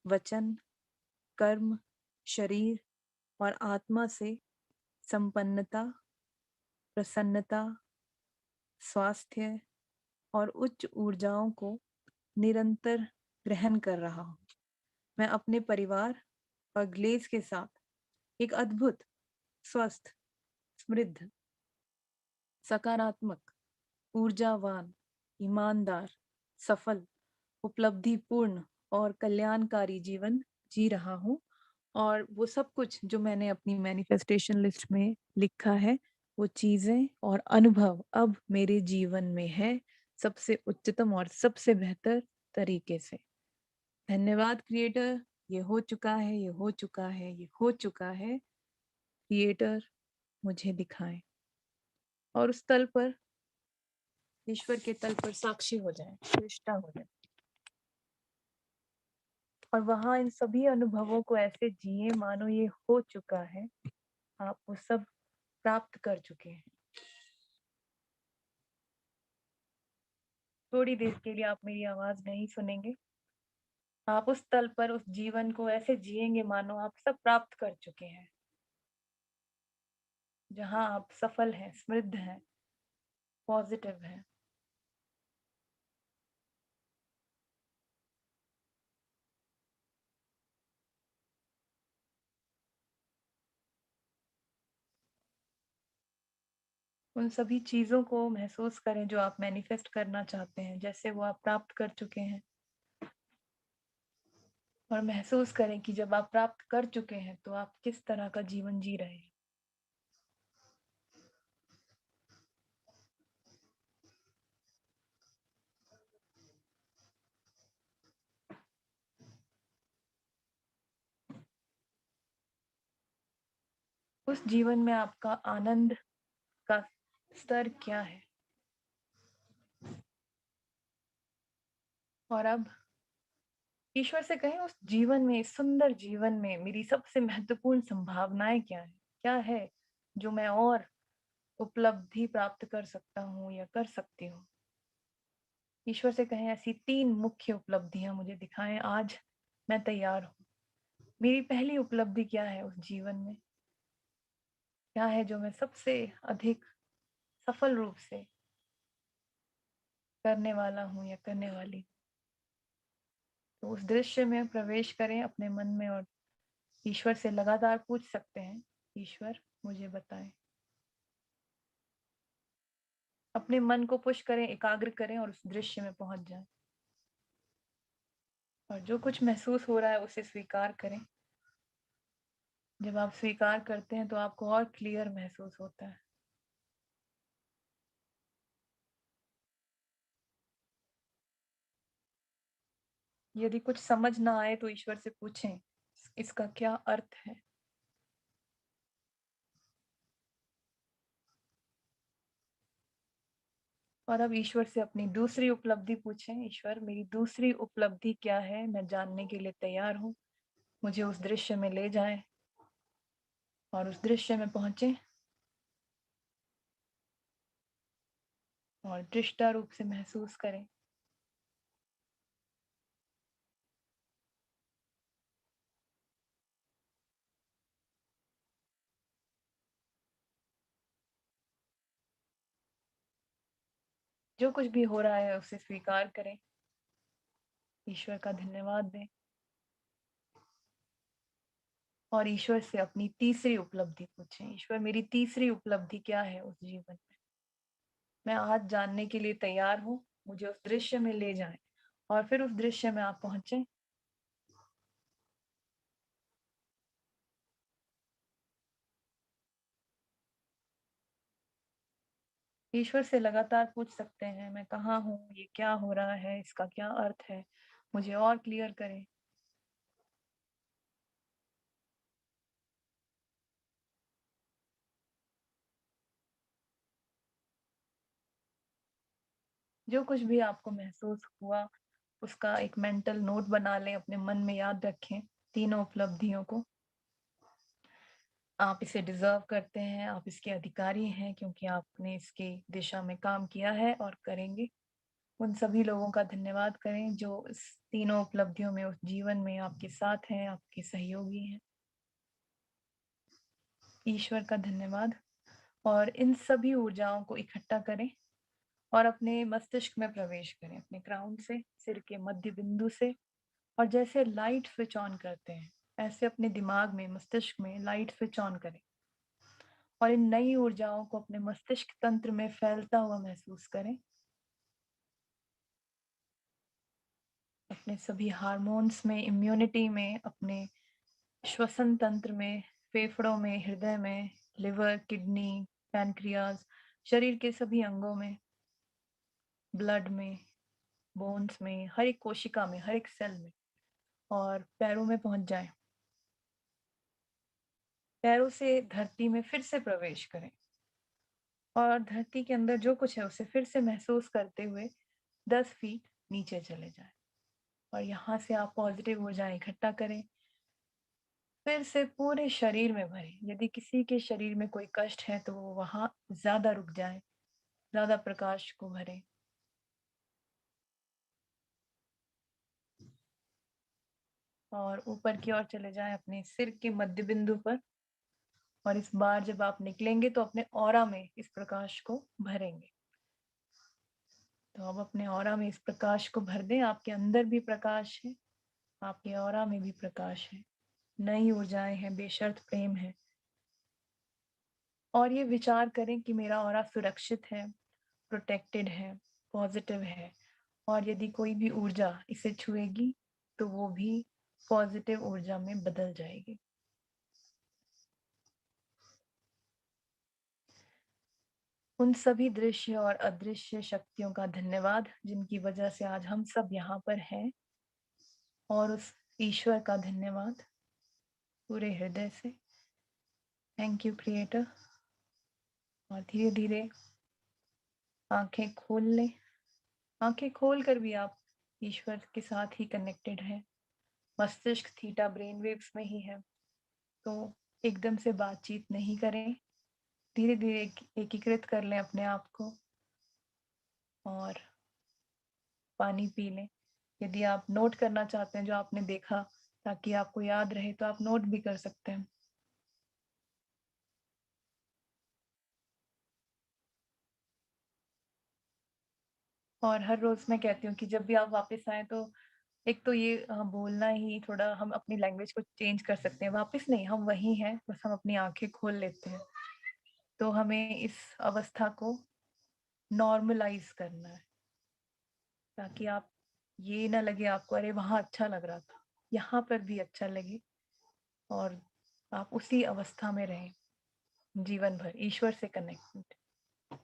Speaker 6: वचन, कर्म, शरीर और आत्मा से संपन्नता, प्रसन्नता, स्वास्थ्य और उच्च ऊर्जाओं को निरंतर ग्रहण कर रहा हूँ। मैं अपने परिवार और ग्लेस के साथ एक अद्भुत, स्वस्थ, समृद्ध, सकारात्मक, ऊर्जावान, ईमानदार, सफल, उपलब्धिपूर्ण और कल्याणकारी जीवन जी रहा हूँ। और वो सब कुछ जो मैंने अपनी मैनिफेस्टेशन लिस्ट में लिखा है, वो चीजें और अनुभव अब मेरे जीवन में है, सबसे उच्चतम और सबसे बेहतर तरीके से। धन्यवाद क्रिएटर, ये हो चुका है, ये हो चुका है, ये हो चुका है। क्रिएटर मुझे दिखाएं और उस तल पर, ईश्वर के तल पर साक्षी हो जाए, निष्ठा हो जाए और वहां इन सभी अनुभवों को ऐसे जिए मानो ये हो चुका है, आप वो सब प्राप्त कर चुके हैं। थोड़ी देर के लिए आप मेरी आवाज नहीं सुनेंगे, आप उस तल पर उस जीवन को ऐसे जिएंगे मानो आप सब प्राप्त कर चुके हैं, जहां आप सफल हैं, समृद्ध हैं, पॉजिटिव हैं। उन सभी चीजों को महसूस करें जो आप मैनिफेस्ट करना चाहते हैं, जैसे वो आप प्राप्त कर चुके हैं। और महसूस करें कि जब आप प्राप्त कर चुके हैं तो आप किस तरह का जीवन जी रहे हैं। उस जीवन में आपका आनंद का स्तर क्या है। और अब ईश्वर से कहें, उस जीवन में, इस सुंदर जीवन में मेरी सबसे महत्वपूर्ण संभावनाएं क्या है, क्या है जो मैं और उपलब्धि प्राप्त कर सकता हूँ या कर सकती हूँ। ईश्वर से कहें, ऐसी 3 मुख्य उपलब्धियां मुझे दिखाएं, आज मैं तैयार हूँ। मेरी पहली उपलब्धि क्या है उस जीवन में, क्या है जो मैं सबसे अधिक सफल रूप से करने वाला हूँ या करने वाली। तो उस दृश्य में प्रवेश करें अपने मन में और ईश्वर से लगातार पूछ सकते हैं, ईश्वर मुझे बताएं। अपने मन को पुश करें, एकाग्र करें और उस दृश्य में पहुंच जाएं। और जो कुछ महसूस हो रहा है उसे स्वीकार करें। जब आप स्वीकार करते हैं तो आपको और क्लियर महसूस होता है। यदि कुछ समझ ना आए तो ईश्वर से पूछें, इसका क्या अर्थ है। और अब ईश्वर से अपनी दूसरी उपलब्धि पूछें। ईश्वर, मेरी दूसरी उपलब्धि क्या है, मैं जानने के लिए तैयार हूँ। मुझे उस दृश्य में ले जाएं और उस दृश्य में पहुंचे और दृष्टा रूप से महसूस करें। जो कुछ भी हो रहा है उसे स्वीकार करें। ईश्वर का धन्यवाद दें और ईश्वर से अपनी तीसरी उपलब्धि पूछें। ईश्वर, मेरी तीसरी उपलब्धि क्या है उस जीवन में, मैं आज जानने के लिए तैयार हूँ। मुझे उस दृश्य में ले जाएं और फिर उस दृश्य में आप पहुंचे। ईश्वर से लगातार पूछ सकते हैं, मैं कहाँ हूँ, ये क्या हो रहा है, इसका क्या अर्थ है, मुझे और क्लियर करें। जो कुछ भी आपको महसूस हुआ उसका एक मेंटल नोट बना लें, अपने मन में याद रखें तीनों उपलब्धियों को। आप इसे डिजर्व करते हैं, आप इसके अधिकारी हैं, क्योंकि आपने इसकी दिशा में काम किया है और करेंगे। उन सभी लोगों का धन्यवाद करें जो इस तीनों उपलब्धियों में, उस जीवन में आपके साथ हैं, आपके सहयोगी हैं। ईश्वर का धन्यवाद। और इन सभी ऊर्जाओं को इकट्ठा करें और अपने मस्तिष्क में प्रवेश करें, अपने क्राउन से, सिर के मध्य बिंदु से। और जैसे लाइट स्विच ऑन करते हैं, ऐसे अपने दिमाग में, मस्तिष्क में लाइट स्विच ऑन करें और इन नई ऊर्जाओं को अपने मस्तिष्क तंत्र में फैलता हुआ महसूस करें। अपने सभी हार्मोन्स में, इम्यूनिटी में, अपने श्वसन तंत्र में, फेफड़ों में, हृदय में, लिवर, किडनी, पैनक्रियाज, शरीर के सभी अंगों में, ब्लड में, बोन्स में, हर एक कोशिका में, हर एक सेल में। और पैरों में पहुंच जाएं। पैरों से धरती में फिर से प्रवेश करें और धरती के अंदर जो कुछ है उसे फिर से महसूस करते हुए 10 फीट नीचे चले जाएं। और यहाँ से आप पॉजिटिव ऊर्जा इकट्ठा करें, फिर से पूरे शरीर में भरें। यदि किसी के शरीर में कोई कष्ट है तो वो वहां ज्यादा रुक जाए, ज्यादा प्रकाश को भरें। और ऊपर की ओर चले जाएं अपने सिर के मध्य बिंदु पर। और इस बार जब आप निकलेंगे तो अपने ऑरा में इस प्रकाश को भरेंगे। तो अब अपने ऑरा में इस प्रकाश को भर दें। आपके अंदर भी प्रकाश है, आपके ऑरा में भी प्रकाश है, नई ऊर्जाएं हैं, बेशर्त प्रेम है। और ये विचार करें कि मेरा ऑरा सुरक्षित है, प्रोटेक्टेड है, पॉजिटिव है। और यदि कोई भी ऊर्जा इसे छुएगी तो वो भी पॉजिटिव ऊर्जा में बदल जाएगी। उन सभी दृश्य और अदृश्य शक्तियों का धन्यवाद जिनकी वजह से आज हम सब यहाँ पर हैं। और उस ईश्वर का धन्यवाद पूरे हृदय से। Thank you creator. और धीरे धीरे आंखें खोल लें। आंखें खोल कर भी आप ईश्वर के साथ ही कनेक्टेड हैं। मस्तिष्क थीटा ब्रेन वेव्स में ही है, तो एकदम से बातचीत नहीं करें। धीरे धीरे एकीकृत कर लें अपने आप को और पानी पी लें। यदि आप नोट करना चाहते हैं जो आपने देखा ताकि आपको याद रहे तो आप नोट भी कर सकते हैं। और हर रोज मैं कहती हूँ कि जब भी आप वापस आए तो एक तो ये बोलना ही, थोड़ा हम अपनी लैंग्वेज को चेंज कर सकते हैं। वापस नहीं, हम वही हैं, बस हम अपनी आंखें खोल लेते हैं। तो हमें इस अवस्था को नॉर्मलाइज करना है ताकि आप ये ना लगे आपको अरे वहां अच्छा लग रहा था, यहाँ पर भी अच्छा लगे और आप उसी अवस्था में रहें जीवन भर, ईश्वर से कनेक्टेड।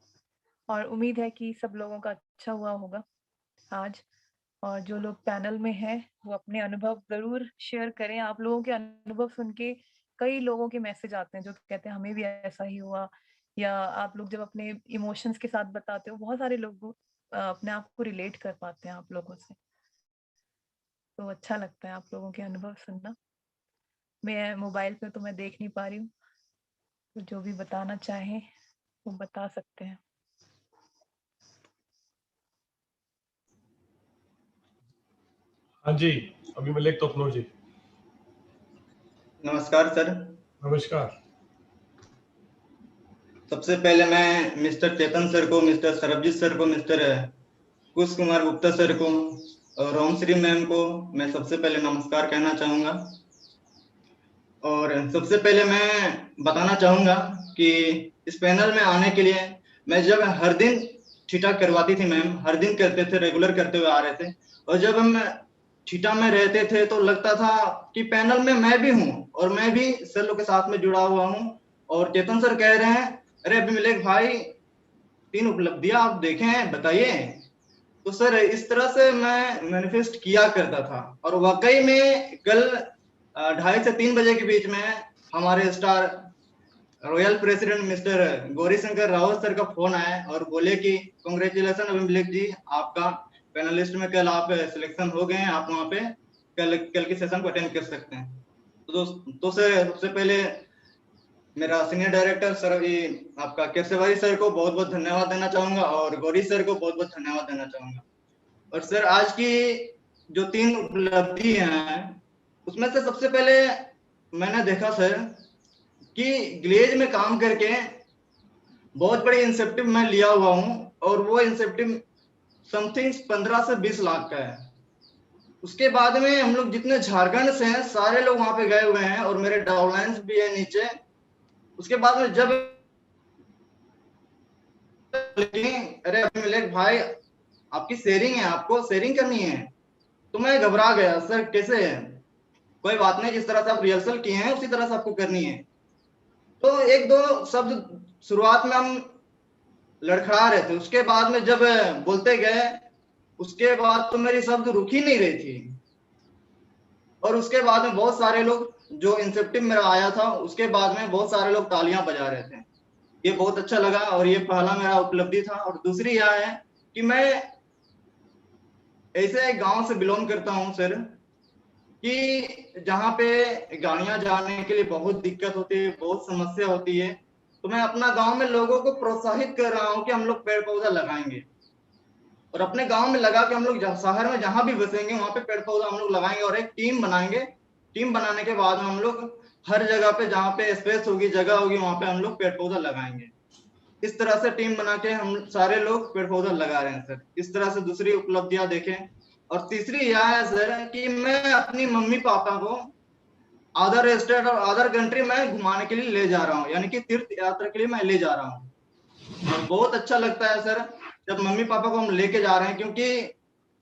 Speaker 6: और उम्मीद है कि सब लोगों का अच्छा हुआ होगा आज। और जो लोग पैनल में हैं वो अपने अनुभव जरूर शेयर करें। आप लोगों के अनुभव सुन के कई लोगों के मैसेज आते हैं जो कहते हैं हमें भी ऐसा ही हुआ, या आप लोग जब अपने इमोशंस के साथ बताते हो, बहुत सारे लोग अपने आप को रिलेट कर पाते हैं आप लोगों से, तो अच्छा लगता है आप लोगों के अनुभव सुनना। मैं मोबाइल पे तो मैं देख नहीं पा रही हूँ, तो जो भी बताना चाहें वो बता सकते हैं।
Speaker 5: हाँ जी, अभिमलेख तोपनोर जी।
Speaker 4: नमस्कार सर।
Speaker 5: नमस्कार।
Speaker 4: सबसे पहले मैं मिस्टर चेतन सर को, मिस्टर सरबजीत सर को, मिस्टर कुश कुमार गुप्ता सर को और रोमश्री मैम को मैं सबसे पहले नमस्कार कहना चाहूँगा। और सबसे पहले मैं बताना चाहूँगा कि इस पैनल में आने के लिए मैं जब हर दिन ठीठा करवाती थी मैम, हर दिन करते थे, रेगुलर करते हुए आ रहे थे। और जब हम ठीठा में रहते थे तो लगता था कि पैनल में मैं भी हूँ और मैं भी सर लोग के साथ में जुड़ा हुआ हूँ। और चेतन सर कह रहे हैं अरे अभिमलेख भाई 3 उपलब्धियां आप देखे हैं, बताइए। तो सर इस तरह से मैं मैनिफेस्ट किया करता था और वाकई में कल 2:30 से 3 बजे के बीच में हमारे star royal president mister Gauri Shankar Rawat sir का फोन आया और बोले कि कांग्रेचुलेशन अभिमलेख जी, आपका पैनलिस्ट में कल आप सिलेक्शन हो गए हैं, आप वहां पे कल के सेशन को अटेंड कर सकते हैं। तो सर सबसे पहले मेरा सीनियर डायरेक्टर सर आपका केशवारी सर को बहुत बहुत धन्यवाद देना चाहूंगा और गौरी सर को बहुत बहुत धन्यवाद देना चाहूंगा। और सर आज की जो 3 उपलब्धि हैं उसमें से सबसे पहले मैंने देखा सर कि ग्लेज में काम करके बहुत बड़ी इंसेप्टिव मैं लिया हुआ हूँ और वो इंसेप्टिव समथिंग 15 से 20 लाख का है। उसके बाद में हम लोग जितने झारखंड से हैं सारे लोग वहां पे गए हुए हैं और मेरे डाउनलाइंस भी है नीचे। उसके बाद में जब अरे अभिमलेख भाई आपकी शेयरिंग है, आपको शेयरिंग करनी है, तो मैं घबरा गया सर कैसे है। कोई बात नहीं, जिस तरह से आप रिहर्सल किए हैं उसी तरह से आपको करनी है। तो 1-2 शब्द शुरुआत में हम लड़खड़ा रहे थे, उसके बाद में जब बोलते गए उसके बाद तो मेरी शब्द रुक ही नहीं रही थी। और उसके बाद में बहुत सारे लोग, जो इंसेप्टिव मेरा आया था उसके बाद में बहुत सारे लोग तालियां बजा रहे थे, ये बहुत अच्छा लगा और ये पहला मेरा उपलब्धि था। और दूसरी यह है कि मैं ऐसे एक गांव से बिलोंग करता हूं सर कि जहां पे गाड़ियां जाने के लिए बहुत दिक्कत होती है, बहुत समस्या होती है। तो मैं अपना गांव में लोगों को प्रोत्साहित कर रहा हूं कि हम लोग पेड़ पौधा लगाएंगे और अपने गांव में लगा के हम लोग शहर में जहां भी बसेंगे वहां पे पेड़ पौधा हम लोग लगाएंगे और एक टीम बनाएंगे। टीम बनाने के बाद हम लोग हर जगह पे जहाँ पे स्पेस होगी, जगह होगी, वहां पे हम लोग पेड़ पौधा लगाएंगे। इस तरह से टीम बना के हम सारे लोग पेड़ पौधा लगा रहे हैं सर। इस तरह से दूसरी उपलब्धियां देखें। और तीसरी यह है सर कि मैं अपनी मम्मी पापा को अदर स्टेट और अदर कंट्री में घुमाने के लिए ले जा रहा हूँ, यानी कि तीर्थ यात्रा के लिए मैं ले जा रहा हूँ। और बहुत अच्छा लगता है सर जब मम्मी पापा को हम लेके जा रहे हैं, क्योंकि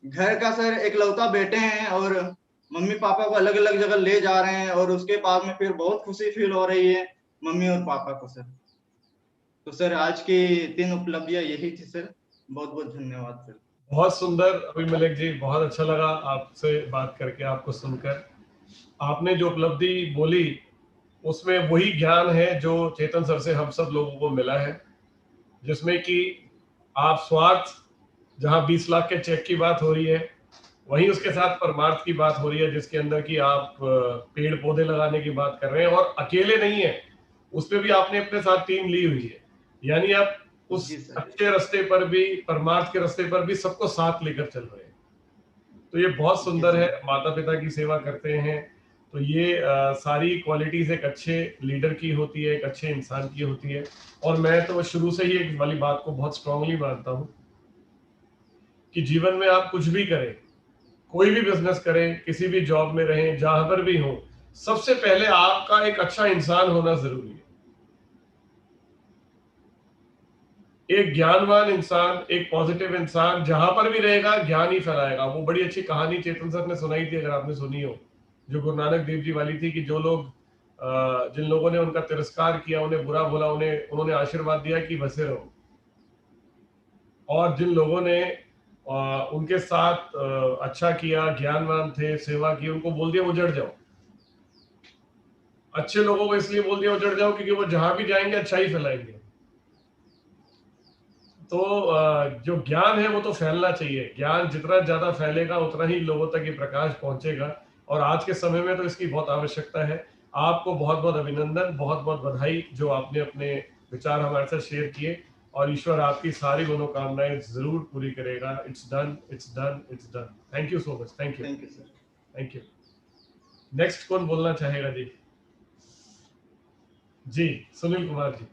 Speaker 4: घर का सर एकलौता बेटे हैं और मम्मी पापा को अलग अलग जगह ले जा रहे हैं और उसके बाद में फिर बहुत खुशी फील हो रही है मम्मी और पापा को सर। तो सर आज की 3 उपलब्धियां यही थी सर। बहुत बहुत धन्यवाद सर।
Speaker 5: बहुत सुंदर अभिमलेख जी, बहुत अच्छा लगा आपसे बात करके, आपको सुनकर। आपने जो उपलब्धि बोली उसमें वही ज्ञान है जो चेतन सर से हम सब लोगों को मिला है, जिसमें कि आप स्वार्थ, जहां 20 लाख के चेक की बात हो रही है, वहीं उसके साथ परमार्थ की बात हो रही है, जिसके अंदर की आप पेड़ पौधे लगाने की बात कर रहे हैं और अकेले नहीं है, उस पे भी आपने अपने साथ टीम ली हुई है। यानी आप उस अच्छे रास्ते पर भी, परमार्थ के रास्ते पर भी सबको साथ लेकर चल रहे हैं। तो ये बहुत सुंदर है। माता पिता की सेवा करते हैं तो ये सारी क्वालिटीज एक अच्छे लीडर की होती है, एक अच्छे इंसान की होती है। और मैं तो शुरू से ही एक वाली बात को बहुत स्ट्रांगली मानता हूँ कि जीवन में आप कुछ भी करें, कोई भी बिजनेस करें, किसी भी जॉब में रहें, जहां पर भी हो, सबसे पहले आपका एक अच्छा इंसान होना जरूरी है। एक ज्ञानवान इंसान, एक पॉजिटिव इंसान जहां पर भी रहेगा ज्ञान ही फैलाएगा। वो बड़ी अच्छी कहानी चेतन सर ने सुनाई थी, अगर आपने सुनी हो, जो गुरु नानक देव जी वाली थी, कि जो लोग जिन लोगों ने उनका तिरस्कार किया, उन्हें बुरा बोला, उन्होंने आशीर्वाद दिया कि बसे रहो, और जिन लोगों ने उनके साथ अच्छा किया, ज्ञानवान थे, सेवा की, उनको बोल दिया उजड़ जाओ। अच्छे लोगों को इसलिए बोल दिया उजड़ जाओ क्योंकि वो जहां भी जाएंगे अच्छा ही फैलाएंगे। तो जो ज्ञान है वो तो फैलना चाहिए। ज्ञान जितना ज्यादा फैलेगा उतना ही लोगों तक ये प्रकाश पहुंचेगा, और आज के समय में तो इसकी बहुत आवश्यकता है। आपको बहुत बहुत अभिनंदन, बहुत बहुत बधाई जो आपने अपने विचार हमारे साथ शेयर किए, और ईश्वर आपकी सारी मनोकामनाएं जरूर पूरी करेगा। It's done, it's done, it's done. Thank you so much. Thank you
Speaker 4: sir.
Speaker 5: Thank you. Next कौन बोलना चाहेगा जी? जी सुनील कुमार जी।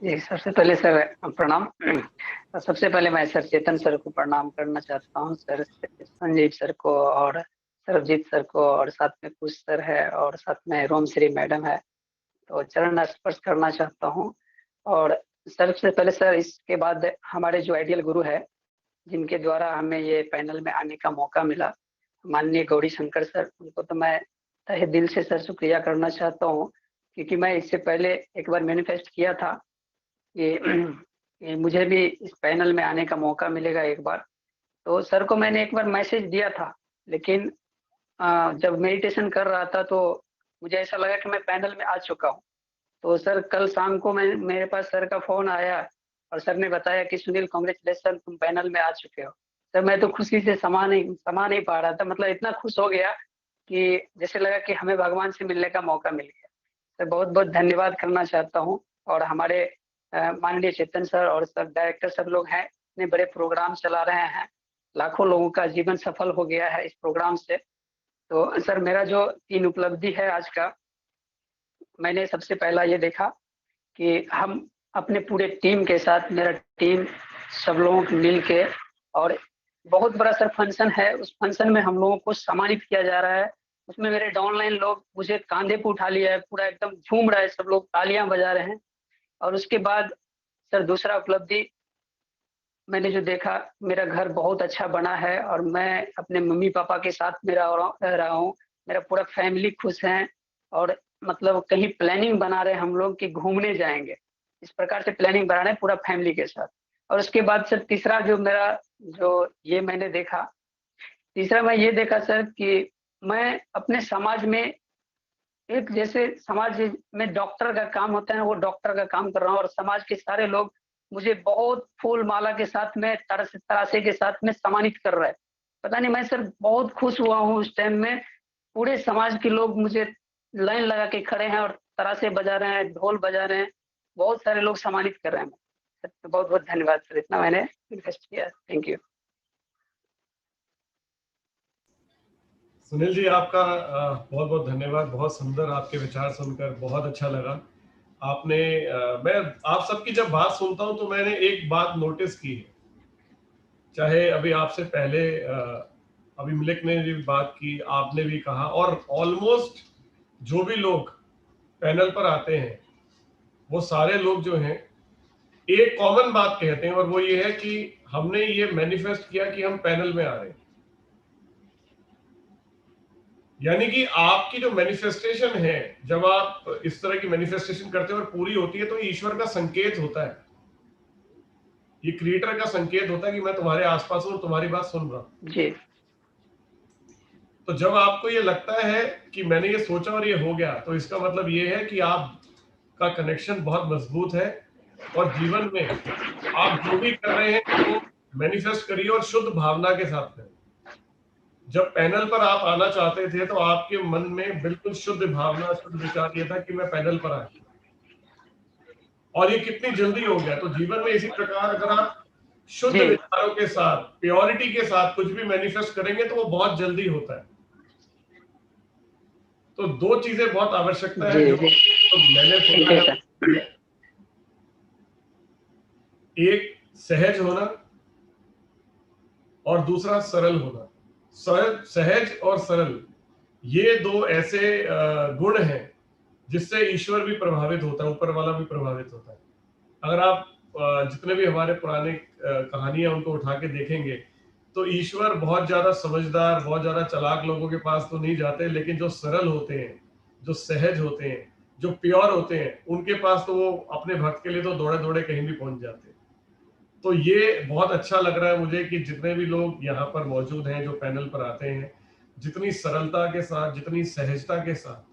Speaker 2: जी, सबसे पहले सर प्रणाम। सबसे पहले मैं सर चेतन सर को प्रणाम करना चाहता हूँ, सर संजीव सर को और सरबजीत सर को, और साथ में कुछ सर है और साथ में रोमश्री मैडम है, तो चरण स्पर्श करना चाहता हूँ। और सबसे पहले सर, इसके बाद हमारे जो आइडियल गुरु है, जिनके द्वारा हमें ये पैनल में आने का मौका मिला, माननीय गौरी शंकर सर, उनको तो मैं तहे दिल से सर शुक्रिया करना चाहता हूँ, क्योंकि मैं इससे पहले एक बार मैनिफेस्ट किया था कि मुझे भी इस पैनल में आने का मौका मिलेगा एक बार। तो सर को मैंने एक बार मैसेज दिया था, लेकिन जब मेडिटेशन कर रहा था तो मुझे ऐसा लगा कि मैं पैनल में आ चुका हूँ। तो सर कल शाम को मेरे पास सर का फोन आया और सर ने बताया कि सुनील कांग्रेचुलेसन, तुम पैनल में आ चुके हो। सर मैं तो खुशी से समा नहीं पा रहा था, मतलब इतना खुश हो गया कि जैसे लगा कि हमें भगवान से मिलने का मौका मिल गया। सर बहुत बहुत धन्यवाद करना चाहता हूँ। और हमारे माननीय चेतन सर और सब डायरेक्टर सब लोग हैं, इतने बड़े प्रोग्राम चला रहे हैं, लाखों लोगों का जीवन सफल हो गया है इस प्रोग्राम से। तो सर मेरा जो 3 उपलब्धि है आज का, मैंने सबसे पहला ये देखा कि हम अपने पूरे टीम के साथ, मेरा टीम सब लोगों को मिल के, और बहुत बड़ा सर फंक्शन है, उस फंक्शन में हम लोगों को सम्मानित किया जा रहा है। उसमें मेरे डाउनलाइन लोग मुझे कांधे पे उठा लिया है, पूरा एकदम झूम रहा है, सब लोग तालियां बजा रहे हैं। और उसके बाद सर दूसरा उपलब्धि मैंने जो देखा, मेरा घर बहुत अच्छा बना है और मैं अपने मम्मी पापा के साथ में रह रहा हूँ, मेरा पूरा फैमिली खुश है। और मतलब कहीं प्लानिंग बना रहे हम लोग कि घूमने जाएंगे, इस प्रकार से प्लानिंग बना रहे हैं पूरा फैमिली के साथ। और उसके बाद सर तीसरा जो मेरा जो ये मैंने देखा, तीसरा मैं ये देखा सर कि मैं अपने समाज में एक, जैसे समाज में डॉक्टर का काम होता है ना, वो डॉक्टर का काम कर रहा हूँ, और समाज के सारे लोग मुझे बहुत फूल माला के साथ में, तरासे के साथ में सम्मानित कर रहे हैं। पता नहीं, मैं सर बहुत खुश हुआ हूँ उस टाइम में। पूरे समाज के लोग मुझे लाइन लगा के खड़े हैं और तरासे बजा रहे हैं, ढोल बजा रहे हैं, बहुत सारे लोग सम्मानित कर रहे हैं। सर बहुत बहुत धन्यवाद सर, इतना मैंने इन्वेस्ट किया। Thank you.
Speaker 5: सुनील जी आपका बहुत बहुत धन्यवाद। बहुत सुंदर आपके विचार सुनकर बहुत अच्छा लगा। आपने मैं आप सबकी जब बात सुनता हूं तो मैंने एक बात नोटिस की है, चाहे अभी आपसे पहले अभी मिलिक ने भी बात की, आपने भी कहा, और ऑलमोस्ट जो भी लोग पैनल पर आते हैं वो सारे लोग जो हैं एक कॉमन बात कहते हैं, और वो ये है कि हमने ये मैनिफेस्ट किया कि हम पैनल में आ रहे हैं। यानी कि आपकी जो मैनिफेस्टेशन है, जब आप इस तरह की मैनिफेस्टेशन करते हैं और पूरी होती है, तो ये ईश्वर का संकेत होता है, ये क्रिएटर का संकेत होता है कि मैं तुम्हारे आसपास हूं, तुम्हारी बात सुन रहा हूं
Speaker 2: जी।
Speaker 5: तो जब आपको ये लगता है कि मैंने ये सोचा और ये हो गया, तो इसका मतलब ये है कि आपका कनेक्शन बहुत मजबूत है, और जीवन में आप जो भी कर रहे हैं वो मैनिफेस्ट करिए और शुद्ध भावना के साथ करें। जब पैनल पर आप आना चाहते थे तो आपके मन में बिल्कुल शुद्ध भावना, शुद्ध विचार ये था कि मैं पैनल पर आया, और ये कितनी जल्दी हो गया। तो जीवन में इसी प्रकार अगर आप शुद्ध विचारों के साथ, प्योरिटी के साथ कुछ भी मैनिफेस्ट करेंगे तो वो बहुत जल्दी होता है। तो 2 चीजें बहुत आवश्यकता है जो तो मैंने सुना है, एक सहज होना और दूसरा सरल होना। सहज और सरल, ये 2 ऐसे गुण हैं जिससे ईश्वर भी प्रभावित होता है, ऊपर वाला भी प्रभावित होता है। अगर आप जितने भी हमारे पुराने कहानियां उनको उठा के देखेंगे तो ईश्वर बहुत ज्यादा समझदार, बहुत ज्यादा चालाक लोगों के पास तो नहीं जाते, लेकिन जो सरल होते हैं, जो सहज होते हैं, जो प्योर होते हैं, उनके पास तो वो अपने भक्त के लिए तो दौड़े दौड़े कहीं भी पहुंच जाते हैं। तो ये बहुत अच्छा लग रहा है मुझे कि जितने भी लोग यहाँ पर मौजूद हैं, जो पैनल पर आते हैं, जितनी सरलता के साथ, जितनी सहजता के साथ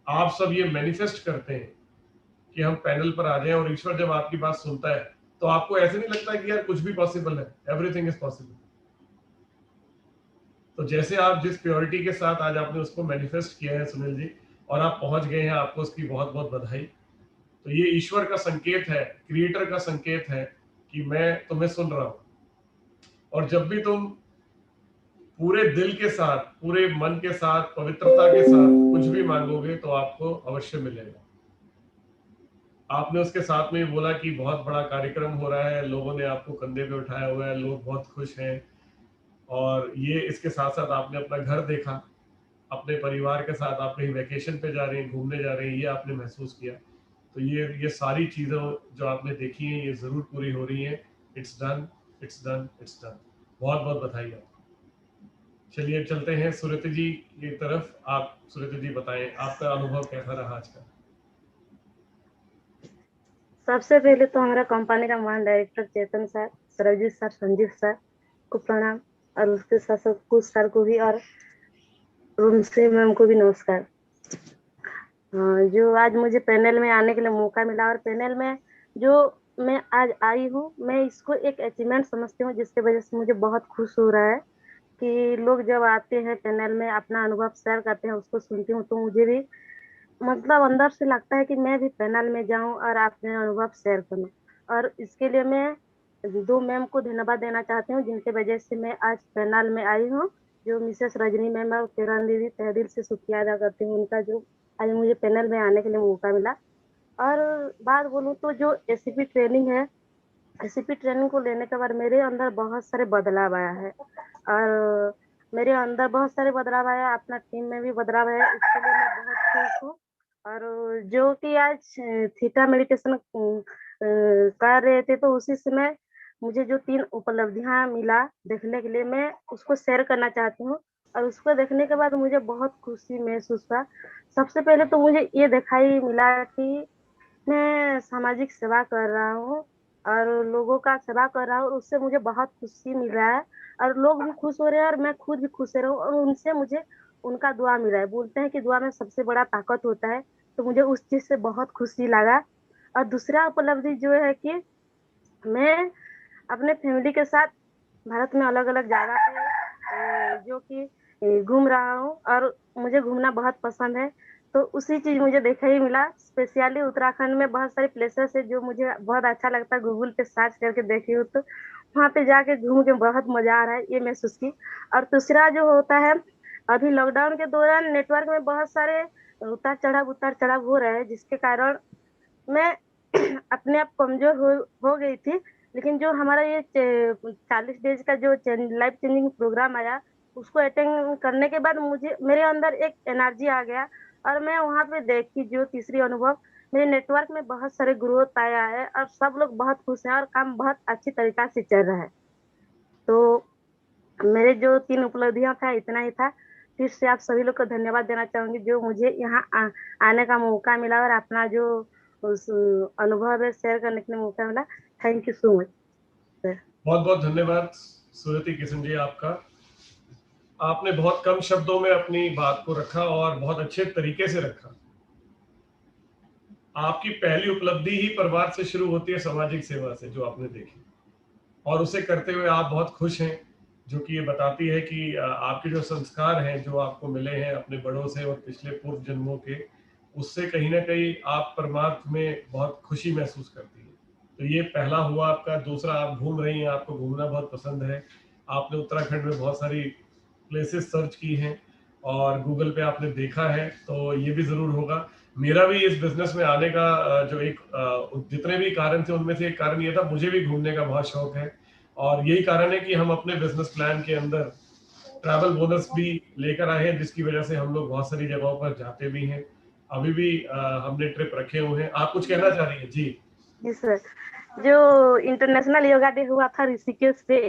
Speaker 5: आप सब ये मैनिफेस्ट करते हैं कि हम पैनल पर आ जाएं, और ईश्वर जब आपकी बात सुनता है तो आपको ऐसे नहीं लगता कि यार कुछ भी पॉसिबल है, एवरीथिंग इज पॉसिबल। तो जैसे आप जिस प्योरिटी के साथ आज आपने उसको मैनिफेस्ट किया है सुनील जी, और आप पहुंच गए हैं, आपको उसकी बहुत बहुत बधाई। तो ये ईश्वर का संकेत है, क्रिएटर का संकेत है कि मैं तुम्हें सुन रहा हूं, और जब भी तुम पूरे दिल के साथ, पूरे मन के साथ, पवित्रता के साथ कुछ भी मांगोगे तो आपको अवश्य मिलेगा। आपने उसके साथ में बोला कि बहुत बड़ा कार्यक्रम हो रहा है, लोगों ने आपको कंधे पे उठाया हुआ है, लोग बहुत खुश हैं, और ये इसके साथ साथ आपने अपना घर देखा, अपने परिवार के साथ आप कहीं वैकेशन पे जा रहे हैं, घूमने जा रहे हैं, ये आपने महसूस किया। तो ये सारी चीज़ें जो आपने देखी हैं ये ज़रूर पूरी हो रही हैं। It's done, it's done, it's done. बहुत बहुत बधाई आपको। चलिए चलते हैं सुरति जी की तरफ। आप सुरति जी बताएं, आपका अनुभव कैसा रहा आज का?
Speaker 3: सबसे पहले तो हमारा कंपनी का महान director Chetan sir, Sarabjit sir, Sanjeev sir को प्रणाम, और उसके साथ साथ कुछ सर को भी, और रूमसे मैम को भी नमस्कार। जो आज मुझे पैनल में आने के लिए मौका मिला, और पैनल में जो मैं आज आई हूँ, मैं इसको एक अचीवमेंट समझती हूँ, जिसके वजह से मुझे बहुत खुश हो रहा है कि लोग जब आते हैं पैनल में अपना अनुभव शेयर करते हैं, उसको सुनती हूँ तो मुझे भी मतलब अंदर से लगता है कि मैं भी पैनल में जाऊं और अपने अनुभव शेयर करूं। और इसके लिए मैं 2 मैम को धन्यवाद देना चाहती हूँ, जिनके वजह से मैं आज पैनल में आई हूँ, जो मिसेस रजनी मैम और किरण दीदी, तहे दिल से शुक्रिया अदा करती हूँ उनका, जो आज मुझे पैनल में आने के लिए मौका मिला। और बात बोलूँ तो जो एसीपी ट्रेनिंग है, एसीपी ट्रेनिंग को लेने के बाद मेरे अंदर बहुत सारे बदलाव आया है, और मेरे अंदर बहुत सारे बदलाव आया, अपना टीम में भी बदलाव आया, इसके लिए मैं बहुत खुश हूँ। और जो कि आज थीटा मेडिटेशन कर रहे थे, तो उसी समय मुझे जो 3 उपलब्धियां मिला देखने के लिए, मैं उसको शेयर करना चाहती हूँ। और उसको देखने के बाद मुझे बहुत खुशी महसूस हुआ। सबसे पहले तो मुझे ये दिखाई मिला कि मैं सामाजिक सेवा कर रहा हूँ और लोगों का सेवा कर रहा हूँ, उससे मुझे बहुत खुशी मिल रहा है, और लोग भी खुश हो रहे हैं और मैं खुद भी खुश हो रहा हूँ, और उनसे मुझे उनका दुआ मिला है। बोलते हैं कि दुआ में सबसे बड़ा ताकत होता है, तो मुझे उस चीज़ से बहुत खुशी लगा। और दूसरा उपलब्धि जो है कि मैं अपने फैमिली के साथ भारत में अलग-अलग जगह पे जो कि घूम रहा हूँ, और मुझे घूमना बहुत पसंद है, तो उसी चीज़ मुझे देखने ही मिला। स्पेशली उत्तराखंड में बहुत सारे प्लेसेस है जो मुझे बहुत अच्छा लगता है, गूगल पे सर्च करके देखी हूँ, तो वहाँ पे जाके घूम के बहुत मज़ा आ रहा है, ये महसूस की। और दूसरा जो होता है, अभी लॉकडाउन के दौरान नेटवर्क में बहुत सारे उतार-चढ़ाव हो रहे हैं, जिसके कारण मैं अपने आप कमज़ोर हो गई थी। लेकिन जो हमारा ये 40 डेज़ का जो लाइफ चेंजिंग प्रोग्राम आया, उसको अटेंड करने के बाद मुझे मेरे अंदर एक एनर्जी आ गया, और मैं वहाँ पे देखी जो तीसरी अनुभव, मेरे नेटवर्क में बहुत सारे ग्रोथ आया है, और सब लोग बहुत खुश हैं और काम बहुत अच्छी तरीक़ा से चल रहा है। तो मेरे जो 3 उपलब्धियाँ था, इतना ही था। फिर से आप सभी लोग को धन्यवाद देना चाहूँगी, जो मुझे यहाँ आने का मौका मिला और अपना जो उस अनुभव है शेयर करने के लिए मौका मिला। Thank you so much sir.
Speaker 5: बहुत-बहुत धन्यवाद सुरति किशन जी आपका। आपने बहुत कम शब्दों में अपनी बात को रखा और बहुत अच्छे तरीके से रखा। आपकी पहली उपलब्धि ही परिवार से शुरू होती है, सामाजिक सेवा से, जो आपने देखी, और उसे करते हुए आप बहुत खुश हैं, जो कि ये बताती है कि आपके जो संस्कार हैं, जो आपको मिले हैं अपने बड़ों से और पिछले पूर्व जन्मों के, उससे कहीं न कहीं आप परमार्थ में बहुत खुशी महसूस करती हैं। तो ये पहला हुआ आपका। दूसरा, आप घूम रही हैं, आपको घूमना बहुत पसंद है। आपने उत्तराखंड में बहुत सारी प्लेसेस सर्च की हैं और गूगल पे आपने देखा है, तो ये भी ज़रूर होगा। मेरा भी इस बिज़नेस में आने का जो एक जितने भी कारण थे, उनमें से एक कारण ये था, मुझे भी घूमने का बहुत शौक है, और यही कारण है कि हम अपने बिज़नेस प्लान के अंदर ट्रैवल बोनस भी लेकर आए हैं, जिसकी वजह से हम लोग बहुत सारी जगहों पर जाते भी हैं। अभी भी हमने ट्रिप रखे हुए हैं। आप कुछ कहना चाह रही हैं? जी
Speaker 3: जी सर, जो इंटरनेशनल योगा डे हुआ था ऋषिकेश पे,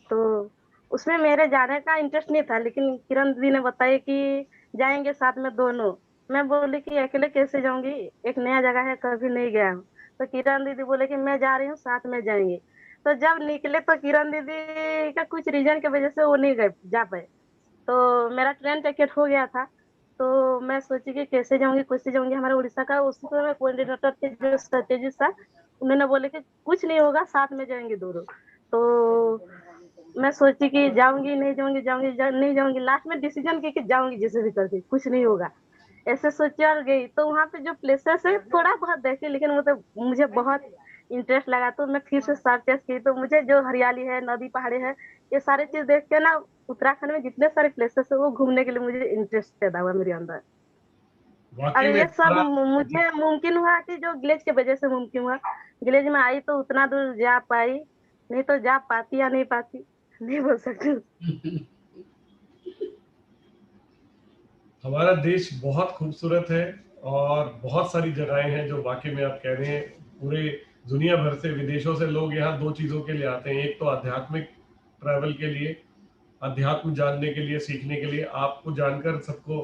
Speaker 3: तो उसमें मेरे जाने का इंटरेस्ट नहीं था, लेकिन किरण दीदी ने बताया कि जाएंगे साथ में दोनों। मैं बोली कि अकेले कैसे जाऊंगी, एक नया जगह है, कभी नहीं गया हूँ। तो किरण दीदी बोले कि मैं जा रही हूँ, साथ में जाएंगे। तो जब निकले तो किरण दीदी का कुछ रीजन की वजह से वो नहीं गए जा पाए, तो मेरा ट्रेन टिकट हो गया था। तो मैं सोची कि कैसे जाऊंगी। हमारे उड़ीसा का उस समय कोऑर्डिनेटर थे जो सत्यजीत सर, उन्होंने बोले कि कुछ नहीं होगा, साथ में जाएंगे दोनों। तो मैं सोची कि जाऊंगी नहीं जाऊंगी, नहीं जाऊंगी। लास्ट में डिसीजन की कि जाऊंगी जैसे भी करके, कुछ नहीं होगा, ऐसे सोची और गई। तो वहाँ पे जो प्लेसेस है थोड़ा बहुत देखे, लेकिन मतलब मुझे बहुत इंटरेस्ट लगा, तो मैं फिर से सर्च की। तो मुझे जो हरियाली है, नदी पहाड़ी है, ये सारी चीज देख के ना, उत्तराखंड में जितने सारे प्लेसेस है वो घूमने के लिए मुझे इंटरेस्ट पैदा हुआ मेरे अंदर। और
Speaker 5: वाकई में
Speaker 3: ये सब
Speaker 5: हमारा
Speaker 3: मुझे मुमकिन हुआ कि जो विलेज की वजह से मुमकिन हुआ। विलेज में आई तो उतना दूर जा पाई, नहीं तो जा पाती या नहीं पाती नहीं बोल सकती।
Speaker 5: हमारा देश बहुत खूबसूरत है और बहुत सारी जगहें हैं जो वाकई में आप कह रहे हैं। पूरे दुनिया भर से, विदेशों से लोग यहाँ दो चीज़ों के लिए आते हैं। एक तो आध्यात्मिक ट्रैवल के लिए, अध्यात्म जानने के लिए, सीखने के लिए। आपको जानकर सबको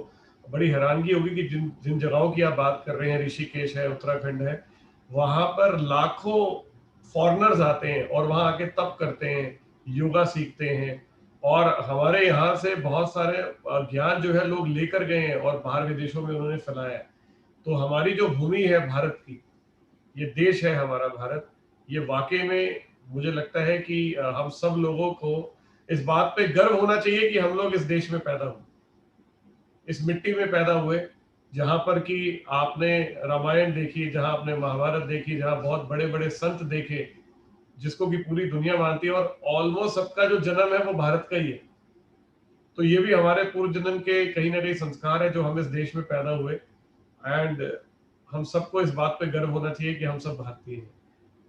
Speaker 5: बड़ी हैरानगी होगी कि जिन जिन जगहों की आप बात कर रहे हैं, ऋषिकेश है, उत्तराखंड है, वहाँ पर लाखों फॉरेनर्स आते हैं और वहाँ आके तप करते हैं, योगा सीखते हैं। और हमारे यहाँ से बहुत सारे ज्ञान जो है लोग लेकर गए हैं और बाहर विदेशों में उन्होंने फैलाया है। तो हमारी जो भूमि है भारत की, ये देश है हमारा भारत, ये वाकई में मुझे लगता है कि हम सब लोगों को इस बात पे गर्व होना चाहिए कि हम लोग इस देश में पैदा हुए, इस मिट्टी में पैदा हुए, जहां पर कि आपने रामायण देखी, जहां आपने महाभारत देखी, जहां बहुत बड़े बड़े संत देखे जिसको कि पूरी दुनिया मानती है, और ऑलमोस्ट सबका जो जन्म है वो भारत का ही है। तो ये भी हमारे पूर्व जन्म के कहीं ना कहीं संस्कार है जो हम इस देश में पैदा हुए। एंड हम सबको इस बात पे गर्व होना चाहिए कि हम सब भारतीय हैं।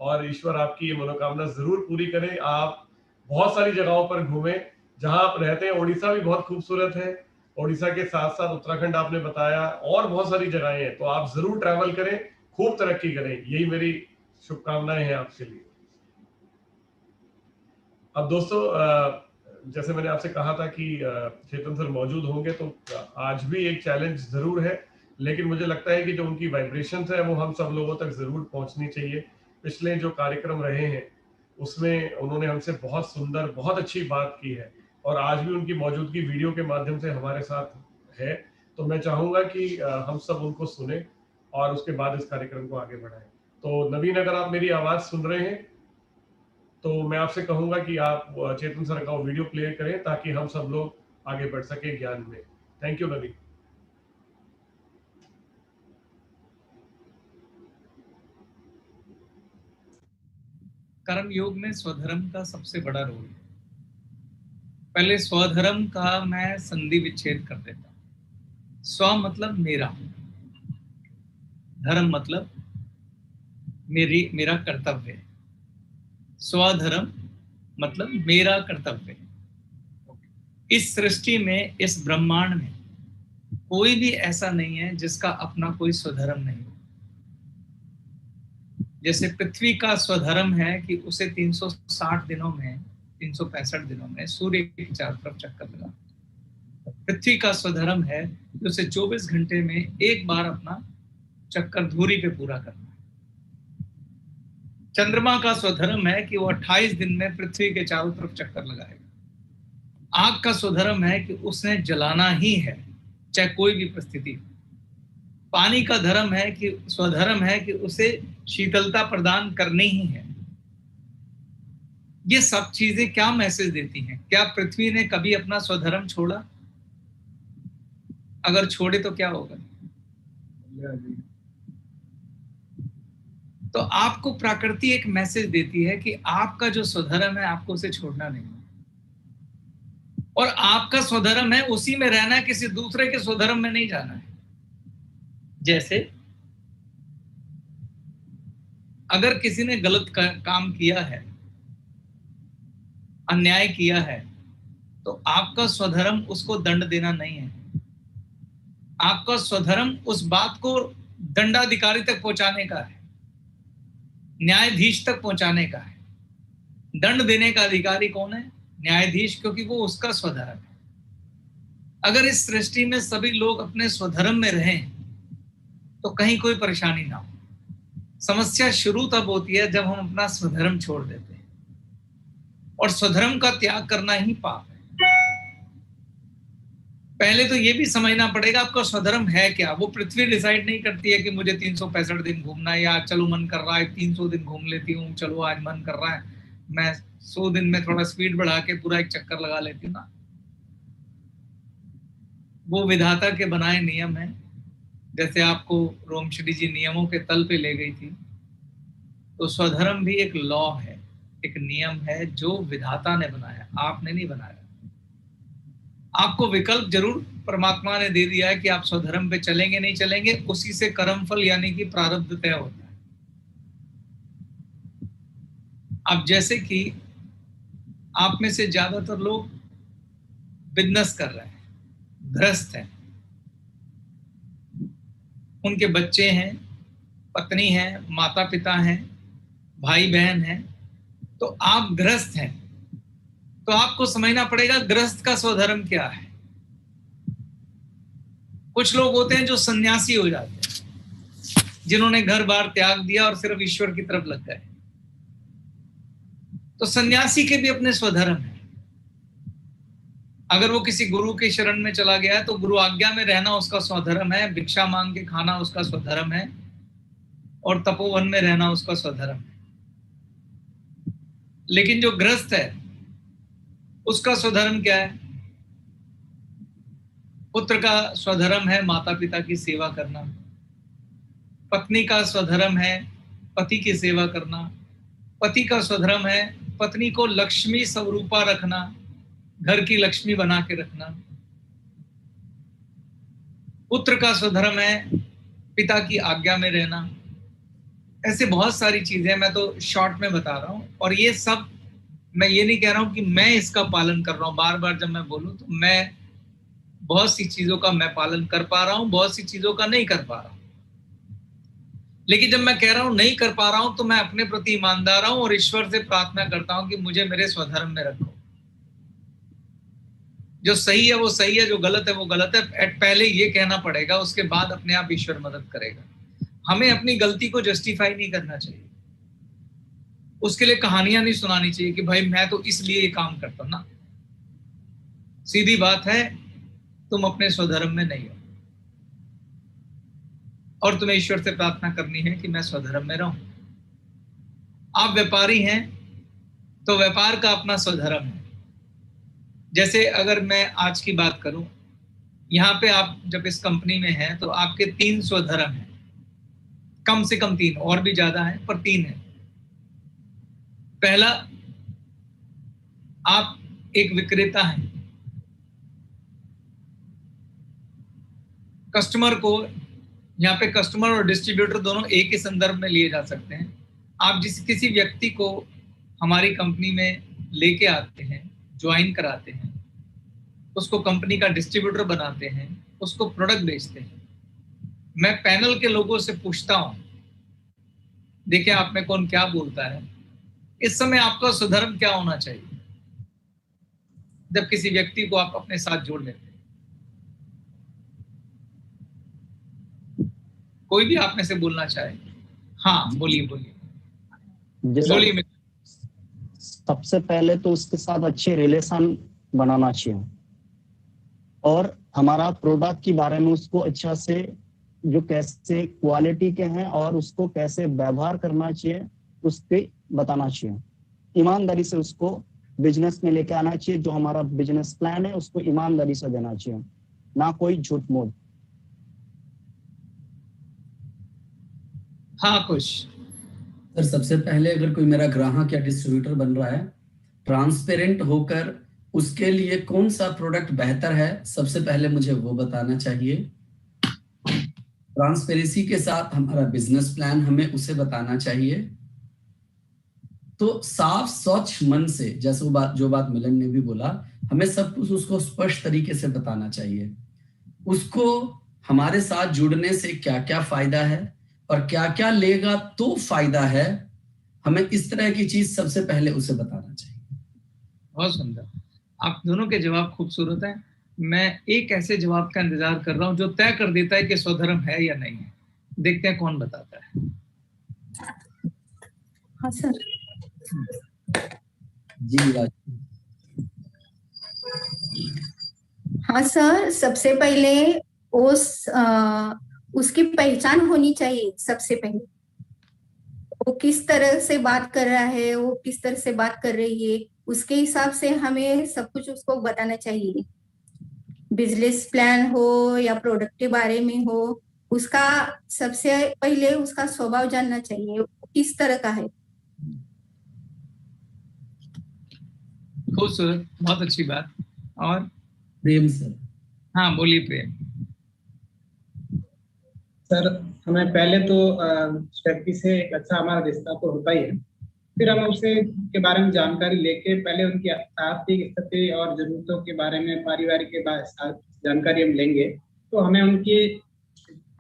Speaker 5: और ईश्वर आपकी ये मनोकामना जरूर पूरी करे। आप बहुत सारी जगहों पर घूमें जहां आप रहते हैं। उड़ीसा भी बहुत खूबसूरत है। उड़ीसा के साथ साथ उत्तराखंड आपने बताया, और बहुत सारी जगहें हैं। तो आप जरूर ट्रैवल करें, खूब तरक्की करें, यही मेरी शुभकामनाएं हैं आपके लिए। अब दोस्तों, जैसे मैंने आपसे कहा था कि चेतन सर मौजूद होंगे, तो आज भी एक चैलेंज जरूर है, लेकिन मुझे लगता है कि जो उनकी वाइब्रेशंस है वो हम सब लोगों तक जरूर पहुंचनी चाहिए। पिछले जो कार्यक्रम रहे हैं उसमें उन्होंने हमसे बहुत सुंदर, बहुत अच्छी बात की है, और आज भी उनकी मौजूदगी वीडियो के माध्यम से हमारे साथ है। तो मैं चाहूंगा कि हम सब उनको सुने और उसके बाद इस कार्यक्रम को आगे बढ़ाएं। तो नवीन, अगर आप मेरी आवाज सुन रहे हैं तो मैं आपसे कहूंगा कि आप चेतन सर का वीडियो प्ले करें ताकि हम सब लोग आगे बढ़ सके ज्ञान में। थैंक यू नवीन।
Speaker 7: कर्म योग में स्वधर्म का सबसे बड़ा रोल है। पहले स्वधर्म का मैं संधि विच्छेद कर देता हूं। स्व मतलब मेरा, धर्म मतलब मेरा कर्तव्य है। स्वधर्म मतलब मेरा कर्तव्य। इस सृष्टि में, इस ब्रह्मांड में कोई भी ऐसा नहीं है जिसका अपना कोई स्वधर्म नहीं हो। जैसे पृथ्वी का स्वधर्म है कि उसे 360 दिनों में, 365 दिनों में सूर्य के चारों तरफ चक्कर लगा। पृथ्वी का स्वधर्म है कि उसे 24 घंटे में एक बार अपना चक्कर धुरी पे पूरा करना है। चंद्रमा का स्वधर्म है कि वो 28 दिन में पृथ्वी के चारों तरफ चक्कर लगाएगा। आग का स्वधर्म है कि उसने जलाना ही है, चाहे कोई भी परिस्थिति हो। पानी का धर्म है कि स्वधर्म है कि उसे शीतलता प्रदान करनी ही है। ये सब चीजें क्या मैसेज देती हैं? क्या पृथ्वी ने कभी अपना स्वधर्म छोड़ा? अगर छोड़े तो क्या होगा? तो आपको प्रकृति एक मैसेज देती है कि आपका जो स्वधर्म है आपको उसे छोड़ना नहीं, और आपका स्वधर्म है उसी में रहना है, किसी दूसरे के स्वधर्म में नहीं जाना है। जैसे अगर किसी ने गलत काम किया है, अन्याय किया है, तो आपका स्वधर्म उसको दंड देना नहीं है। आपका स्वधर्म उस बात को दंडाधिकारी तक पहुंचाने का है, न्यायाधीश तक पहुंचाने का है। दंड देने का अधिकारी कौन है? न्यायाधीश, क्योंकि वो उसका स्वधर्म है। अगर इस सृष्टि में सभी लोग अपने स्वधर्म में रहें तो कहीं कोई परेशानी ना हो। समस्या शुरू तब होती है जब हम अपना स्वधर्म छोड़ देते हैं, और स्वधर्म का त्याग करना ही पाप है। पहले तो ये भी समझना पड़ेगा आपका स्वधर्म है क्या। वो पृथ्वी डिसाइड नहीं करती है कि मुझे 365 दिन घूमना है, या चलो मन कर रहा है 300 दिन घूम लेती हूँ, चलो आज मन कर रहा है मैं 100 दिन में थोड़ा स्पीड बढ़ा के पूरा एक चक्कर लगा लेती हूँ ना। वो विधाता के बनाए नियम है। जैसे आपको रोमश्री जी नियमों के तल पे ले गई थी, तो स्वधर्म भी एक लॉ है, एक नियम है जो विधाता ने बनाया, आपने नहीं बनाया। आपको विकल्प जरूर परमात्मा ने दे दिया है कि आप स्वधर्म पे चलेंगे नहीं चलेंगे, उसी से कर्मफल यानी कि प्रारब्ध तय होता है। अब जैसे कि आप में से ज्यादातर लोग बिजनेस कर रहे हैं, गृहस्थ हैं, उनके बच्चे हैं, पत्नी है, माता पिता हैं, भाई बहन हैं, तो आप गृहस्थ हैं, तो आपको समझना पड़ेगा गृहस्थ का स्वधर्म क्या है। कुछ लोग होते हैं जो सन्यासी हो जाते हैं, जिन्होंने घर बार त्याग दिया और सिर्फ ईश्वर की तरफ लग गए। तो सन्यासी के भी अपने स्वधर्म है। अगर वो किसी गुरु के शरण में चला गया है तो गुरु आज्ञा में रहना उसका स्वधर्म है, भिक्षा मांग के खाना उसका स्वधर्म है, और तपोवन में रहना उसका स्वधर्म है। लेकिन जो गृहस्थ है उसका स्वधर्म क्या है? पुत्र का स्वधर्म है माता पिता की सेवा करना, पत्नी का स्वधर्म है पति की सेवा करना, पति का स्वधर्म है पत्नी को लक्ष्मी स्वरूपा रखना, घर की लक्ष्मी बना के रखना, पुत्र का स्वधर्म है पिता की आज्ञा में रहना। ऐसे बहुत सारी चीजें मैं तो शॉर्ट में बता रहा हूं, और ये सब मैं ये नहीं कह रहा हूं कि मैं इसका पालन कर रहा हूं। बार बार जब मैं बोलूं तो मैं बहुत सी चीजों का मैं पालन कर पा रहा हूं, बहुत सी चीजों का नहीं कर पा रहा हूं। लेकिन जब मैं कह रहा हूं नहीं कर पा रहा हूं तो मैं अपने प्रति ईमानदार हूं और ईश्वर से प्रार्थना करता हूं कि मुझे मेरे स्वधर्म में रखो। जो सही है वो सही है, जो गलत है वो गलत है। पहले ये कहना पड़ेगा, उसके बाद अपने आप ईश्वर मदद करेगा। हमें अपनी गलती को जस्टिफाई नहीं करना चाहिए, उसके लिए कहानियां नहीं सुनानी चाहिए कि भाई मैं तो इसलिए ये काम करता हूं ना। सीधी बात है, तुम अपने स्वधर्म में नहीं हो और तुम्हें ईश्वर से प्रार्थना करनी है कि मैं स्वधर्म में रहूं। आप व्यापारी हैं तो व्यापार का अपना स्वधर्म है। जैसे अगर मैं आज की बात करूं, यहाँ पे आप जब इस कंपनी में हैं तो आपके 3 स्वधर्म हैं, कम से कम 3, और भी ज्यादा है पर 3 है। पहला, आप एक विक्रेता हैं, कस्टमर को, यहाँ पे कस्टमर और डिस्ट्रीब्यूटर दोनों एक ही संदर्भ में लिए जा सकते हैं। आप किसी व्यक्ति को हमारी कंपनी में लेके आते हैं, ज्वाइन कराते हैं, उसको कंपनी का डिस्ट्रीब्यूटर बनाते हैं, उसको प्रोडक्ट बेचते हैं। मैं पैनल के लोगों से पूछता हूं, देखिए आप में कौन क्या बोलता है, इस समय आपका स्वधर्म क्या होना चाहिए जब किसी व्यक्ति को आप अपने साथ जोड़ लेते हैं? कोई भी आप में से बोलना चाहे? हाँ बोलिए बोलिए।
Speaker 8: सबसे पहले तो उसके साथ अच्छे रिलेशन बनाना चाहिए, और हमारा प्रोडक्ट के बारे में उसको अच्छा से, जो कैसे क्वालिटी के हैं और उसको कैसे व्यवहार करना चाहिए उसके बताना चाहिए। ईमानदारी से उसको बिजनेस में लेके आना चाहिए। जो हमारा बिजनेस प्लान है उसको ईमानदारी से देना चाहिए, ना कोई झूठ मूठ।
Speaker 7: हाँ कुछ
Speaker 1: सर, सबसे पहले अगर कोई मेरा ग्राहक या डिस्ट्रीब्यूटर बन रहा है, ट्रांसपेरेंट होकर उसके लिए कौन सा प्रोडक्ट बेहतर है, सबसे पहले मुझे वो बताना चाहिए। ट्रांसपेरेंसी के साथ हमारा बिजनेस प्लान हमें उसे बताना चाहिए। तो साफ स्वच्छ मन से, जैसे वो जो बात मिलन ने भी बोला, हमें सब कुछ उसको स्पष्ट तरीके से बताना चाहिए। उसको हमारे साथ जुड़ने से क्या क्या फायदा है और क्या क्या लेगा तो फायदा है, हमें इस तरह की चीज सबसे पहले उसे बताना चाहिए।
Speaker 7: बहुत सुंदर, आप दोनों के जवाब खूबसूरत हैं। मैं एक ऐसे जवाब का इंतजार कर रहा हूं जो तय कर देता है कि स्वधर्म है या नहीं है। देखते हैं कौन बताता है।
Speaker 9: हाँ सर।
Speaker 1: जी
Speaker 9: हाँ सर, सबसे पहले उसकी पहचान होनी चाहिए। सबसे पहले वो किस तरह से बात कर रहा है, वो किस तरह से बात कर रही है, उसके हिसाब से हमें सब कुछ उसको बताना चाहिए। बिजनेस प्लान हो या प्रोडक्ट के बारे में हो, उसका सबसे पहले उसका स्वभाव जानना चाहिए, वो किस तरह का है।
Speaker 7: खूबसूरत, बहुत अच्छी बात। और
Speaker 1: प्रेम सर।
Speaker 7: हाँ बोलिए प्रेम।
Speaker 10: सर, हमें पहले तो व्यक्ति से एक अच्छा हमारा रिश्ता तो होता ही है, फिर हम उससे के बारे में जानकारी लेके पहले उनकी आर्थिक स्थिति और जरूरतों के बारे में, पारिवारिक के बारे जानकारी हम लेंगे, तो हमें उनके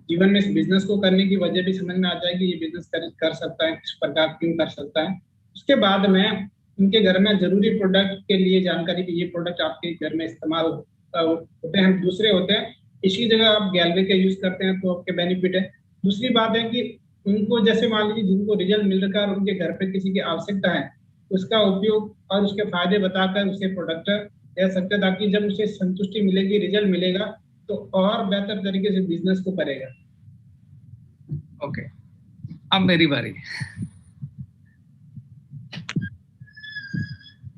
Speaker 10: जीवन में इस बिजनेस को करने की वजह भी समझ में आ जाएगी। ये बिजनेस कर सकता है, किस प्रकार क्यों कर सकता है। उसके बाद में उनके घर में जरूरी प्रोडक्ट के लिए जानकारी कि ये प्रोडक्ट आपके घर में इस्तेमाल होते हैं, दूसरे होते हैं, इसकी जगह आप गैलवे के यूज करते हैं तो आपके बेनिफिट है। दूसरी बात है कि उनको जैसे मान लीजिए जिनको रिजल्ट मिल रहा है और उनके घर पे किसी की आवश्यकता है, उसका उपयोग और उसके फायदे बताकर उसे प्रोडक्ट दे सकते हैं, ताकि जब उसे संतुष्टि मिलेगी, रिजल्ट मिलेगा, तो और बेहतर तरीके से बिजनेस को करेगा।
Speaker 7: ओके, अब मेरी बारी।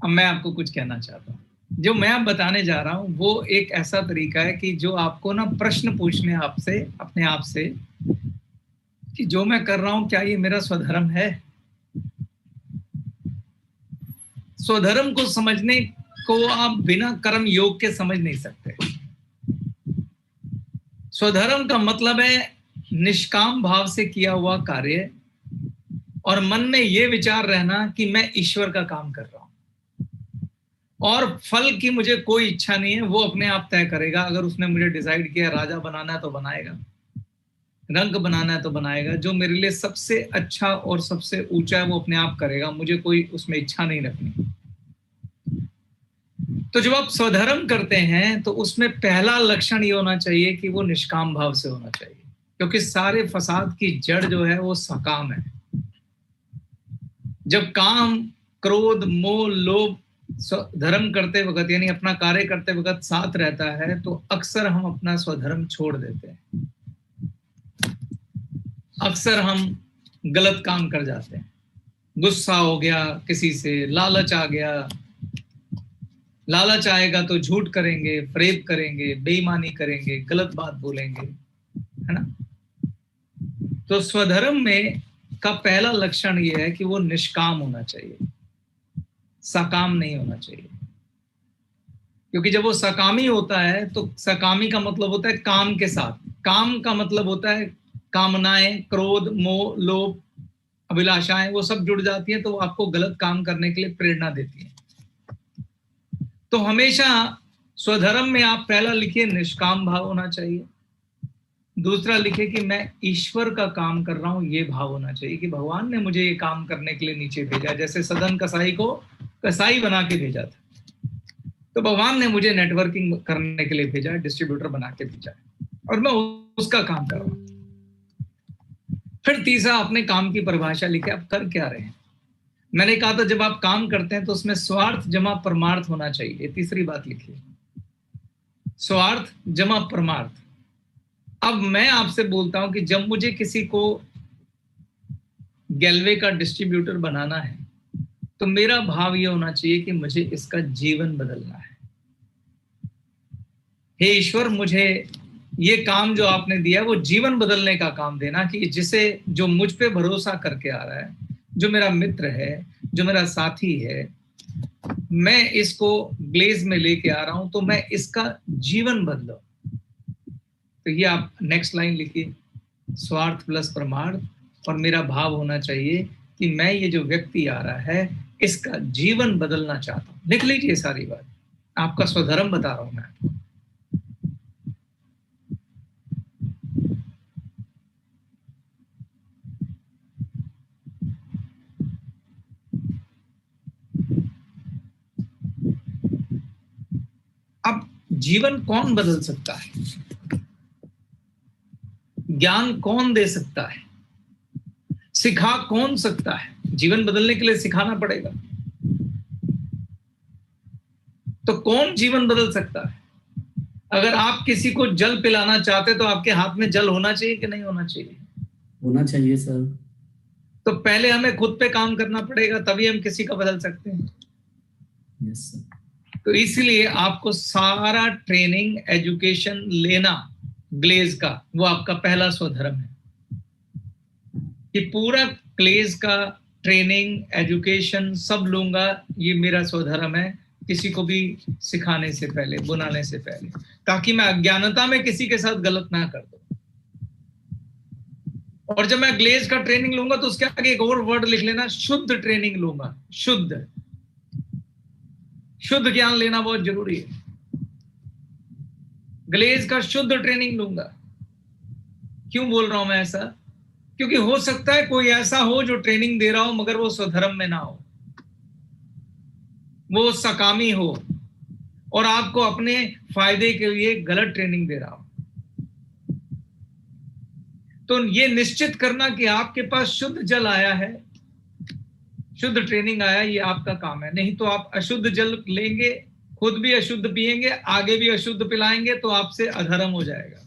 Speaker 7: अब मैं आपको कुछ कहना चाहता हूँ। जो मैं अब बताने जा रहा हूँ वो एक ऐसा तरीका है कि जो आपको ना प्रश्न पूछने आपसे, अपने आप से, कि जो मैं कर रहा हूँ क्या ये मेरा स्वधर्म है। स्वधर्म को समझने को आप बिना कर्म योग के समझ नहीं सकते। स्वधर्म का मतलब है निष्काम भाव से किया हुआ कार्य और मन में ये विचार रहना कि मैं ईश्वर का काम कर रहा हूं और फल की मुझे कोई इच्छा नहीं है, वो अपने आप तय करेगा। अगर उसने मुझे डिसाइड किया राजा बनाना है तो बनाएगा, रंग बनाना है तो बनाएगा। जो मेरे लिए सबसे अच्छा और सबसे ऊंचा है वो अपने आप करेगा, मुझे कोई उसमें इच्छा नहीं रखनी। तो जब आप स्वधर्म करते हैं तो उसमें पहला लक्षण ये होना चाहिए कि वो निष्काम भाव से होना चाहिए, क्योंकि सारे फसाद की जड़ जो है वो सकाम है। जब काम, क्रोध, मोह, लोभ धर्म करते वक्त यानी अपना कार्य करते वक्त साथ रहता है तो अक्सर हम अपना स्वधर्म छोड़ देते हैं, अक्सर हम गलत काम कर जाते हैं। गुस्सा हो गया किसी से, लालच आ गया, लालच आएगा तो झूठ करेंगे, फरेब करेंगे, बेईमानी करेंगे, गलत बात बोलेंगे, है ना। तो स्वधर्म में का पहला लक्षण यह है कि वो निष्काम होना चाहिए, सकाम नहीं होना चाहिए। क्योंकि जब वो सकामी होता है तो सकामी का मतलब होता है काम के साथ। काम का मतलब होता है कामनाएं, क्रोध, मोह, लोभ, अभिलाषाएं, वो सब जुड़ जाती हैं तो वो आपको गलत काम करने के लिए प्रेरणा देती है। तो हमेशा स्वधर्म में आप पहला लिखिए निष्काम भाव होना चाहिए, दूसरा लिखे कि मैं ईश्वर का काम कर रहा हूं, ये भाव होना चाहिए कि भगवान ने मुझे ये काम करने के लिए नीचे भेजा। जैसे सदन कसाई को कसाई बना के भेजा था, तो भगवान ने मुझे नेटवर्किंग करने के लिए भेजा, डिस्ट्रीब्यूटर बना के भेजा और मैं उसका काम कर रहा हूं। फिर तीसरा अपने काम की परिभाषा लिखे, आप कर क्या रहे हैं। मैंने कहा था जब आप काम करते हैं तो उसमें स्वार्थ जमा परमार्थ होना चाहिए, तीसरी बात लिखिए, स्वार्थ जमा परमार्थ। अब मैं आपसे बोलता हूं कि जब मुझे किसी को गैलवे का डिस्ट्रीब्यूटर बनाना है तो मेरा भाव ये होना चाहिए कि मुझे इसका जीवन बदलना है। हे ईश्वर, मुझे ये काम जो आपने दिया है वो जीवन बदलने का काम देना, कि जिसे जो मुझ पे भरोसा करके आ रहा है, जो मेरा मित्र है, जो मेरा साथी है, मैं इसको ग्लेज में लेके आ रहा हूं तो मैं इसका जीवन बदलो। तो ये आप नेक्स्ट लाइन लिखिए, स्वार्थ प्लस परमार्थ, और मेरा भाव होना चाहिए कि मैं ये जो व्यक्ति आ रहा है इसका जीवन बदलना चाहता हूं। लिख लीजिए सारी बात, आपका स्वधर्म बता रहा हूं मैं आपको। जीवन कौन बदल सकता है? ज्ञान कौन दे सकता है? सिखा कौन सकता है? जीवन बदलने के लिए सिखाना पड़ेगा। तो कौन जीवन बदल सकता है? अगर आप किसी को जल पिलाना चाहते तो आपके हाथ में जल होना चाहिए कि नहीं होना चाहिए?
Speaker 11: होना चाहिए सर।
Speaker 7: तो पहले हमें खुद पे काम करना पड़ेगा, तभी हम किसी का बदल सकते हैं।
Speaker 11: Yes sir.
Speaker 7: तो इसलिए आपको सारा ट्रेनिंग एजुकेशन लेना ग्लेज का, वो आपका पहला स्वधर्म है कि पूरा ग्लेज का ट्रेनिंग एजुकेशन सब लूंगा, ये मेरा स्वधर्म है, किसी को भी सिखाने से पहले, बुलाने से पहले, ताकि मैं अज्ञानता में किसी के साथ गलत ना कर दूं। और जब मैं ग्लेज का ट्रेनिंग लूंगा तो उसके आगे एक और वर्ड लिख लेना, शुद्ध ट्रेनिंग लूंगा। शुद्ध शुद्ध ज्ञान लेना बहुत जरूरी है। ग्लेज का शुद्ध ट्रेनिंग लूंगा। क्यों बोल रहा हूं मैं ऐसा? क्योंकि हो सकता है कोई ऐसा हो जो ट्रेनिंग दे रहा हो मगर वो स्वधर्म में ना हो, वो सकामी हो और आपको अपने फायदे के लिए गलत ट्रेनिंग दे रहा हो। तो ये निश्चित करना कि आपके पास शुद्ध जल आया है, शुद्ध ट्रेनिंग आया, ये आपका काम है। नहीं तो आप अशुद्ध जल लेंगे, खुद भी अशुद्ध पिएंगे, आगे भी अशुद्ध पिलाएंगे, तो आपसे अधर्म हो जाएगा।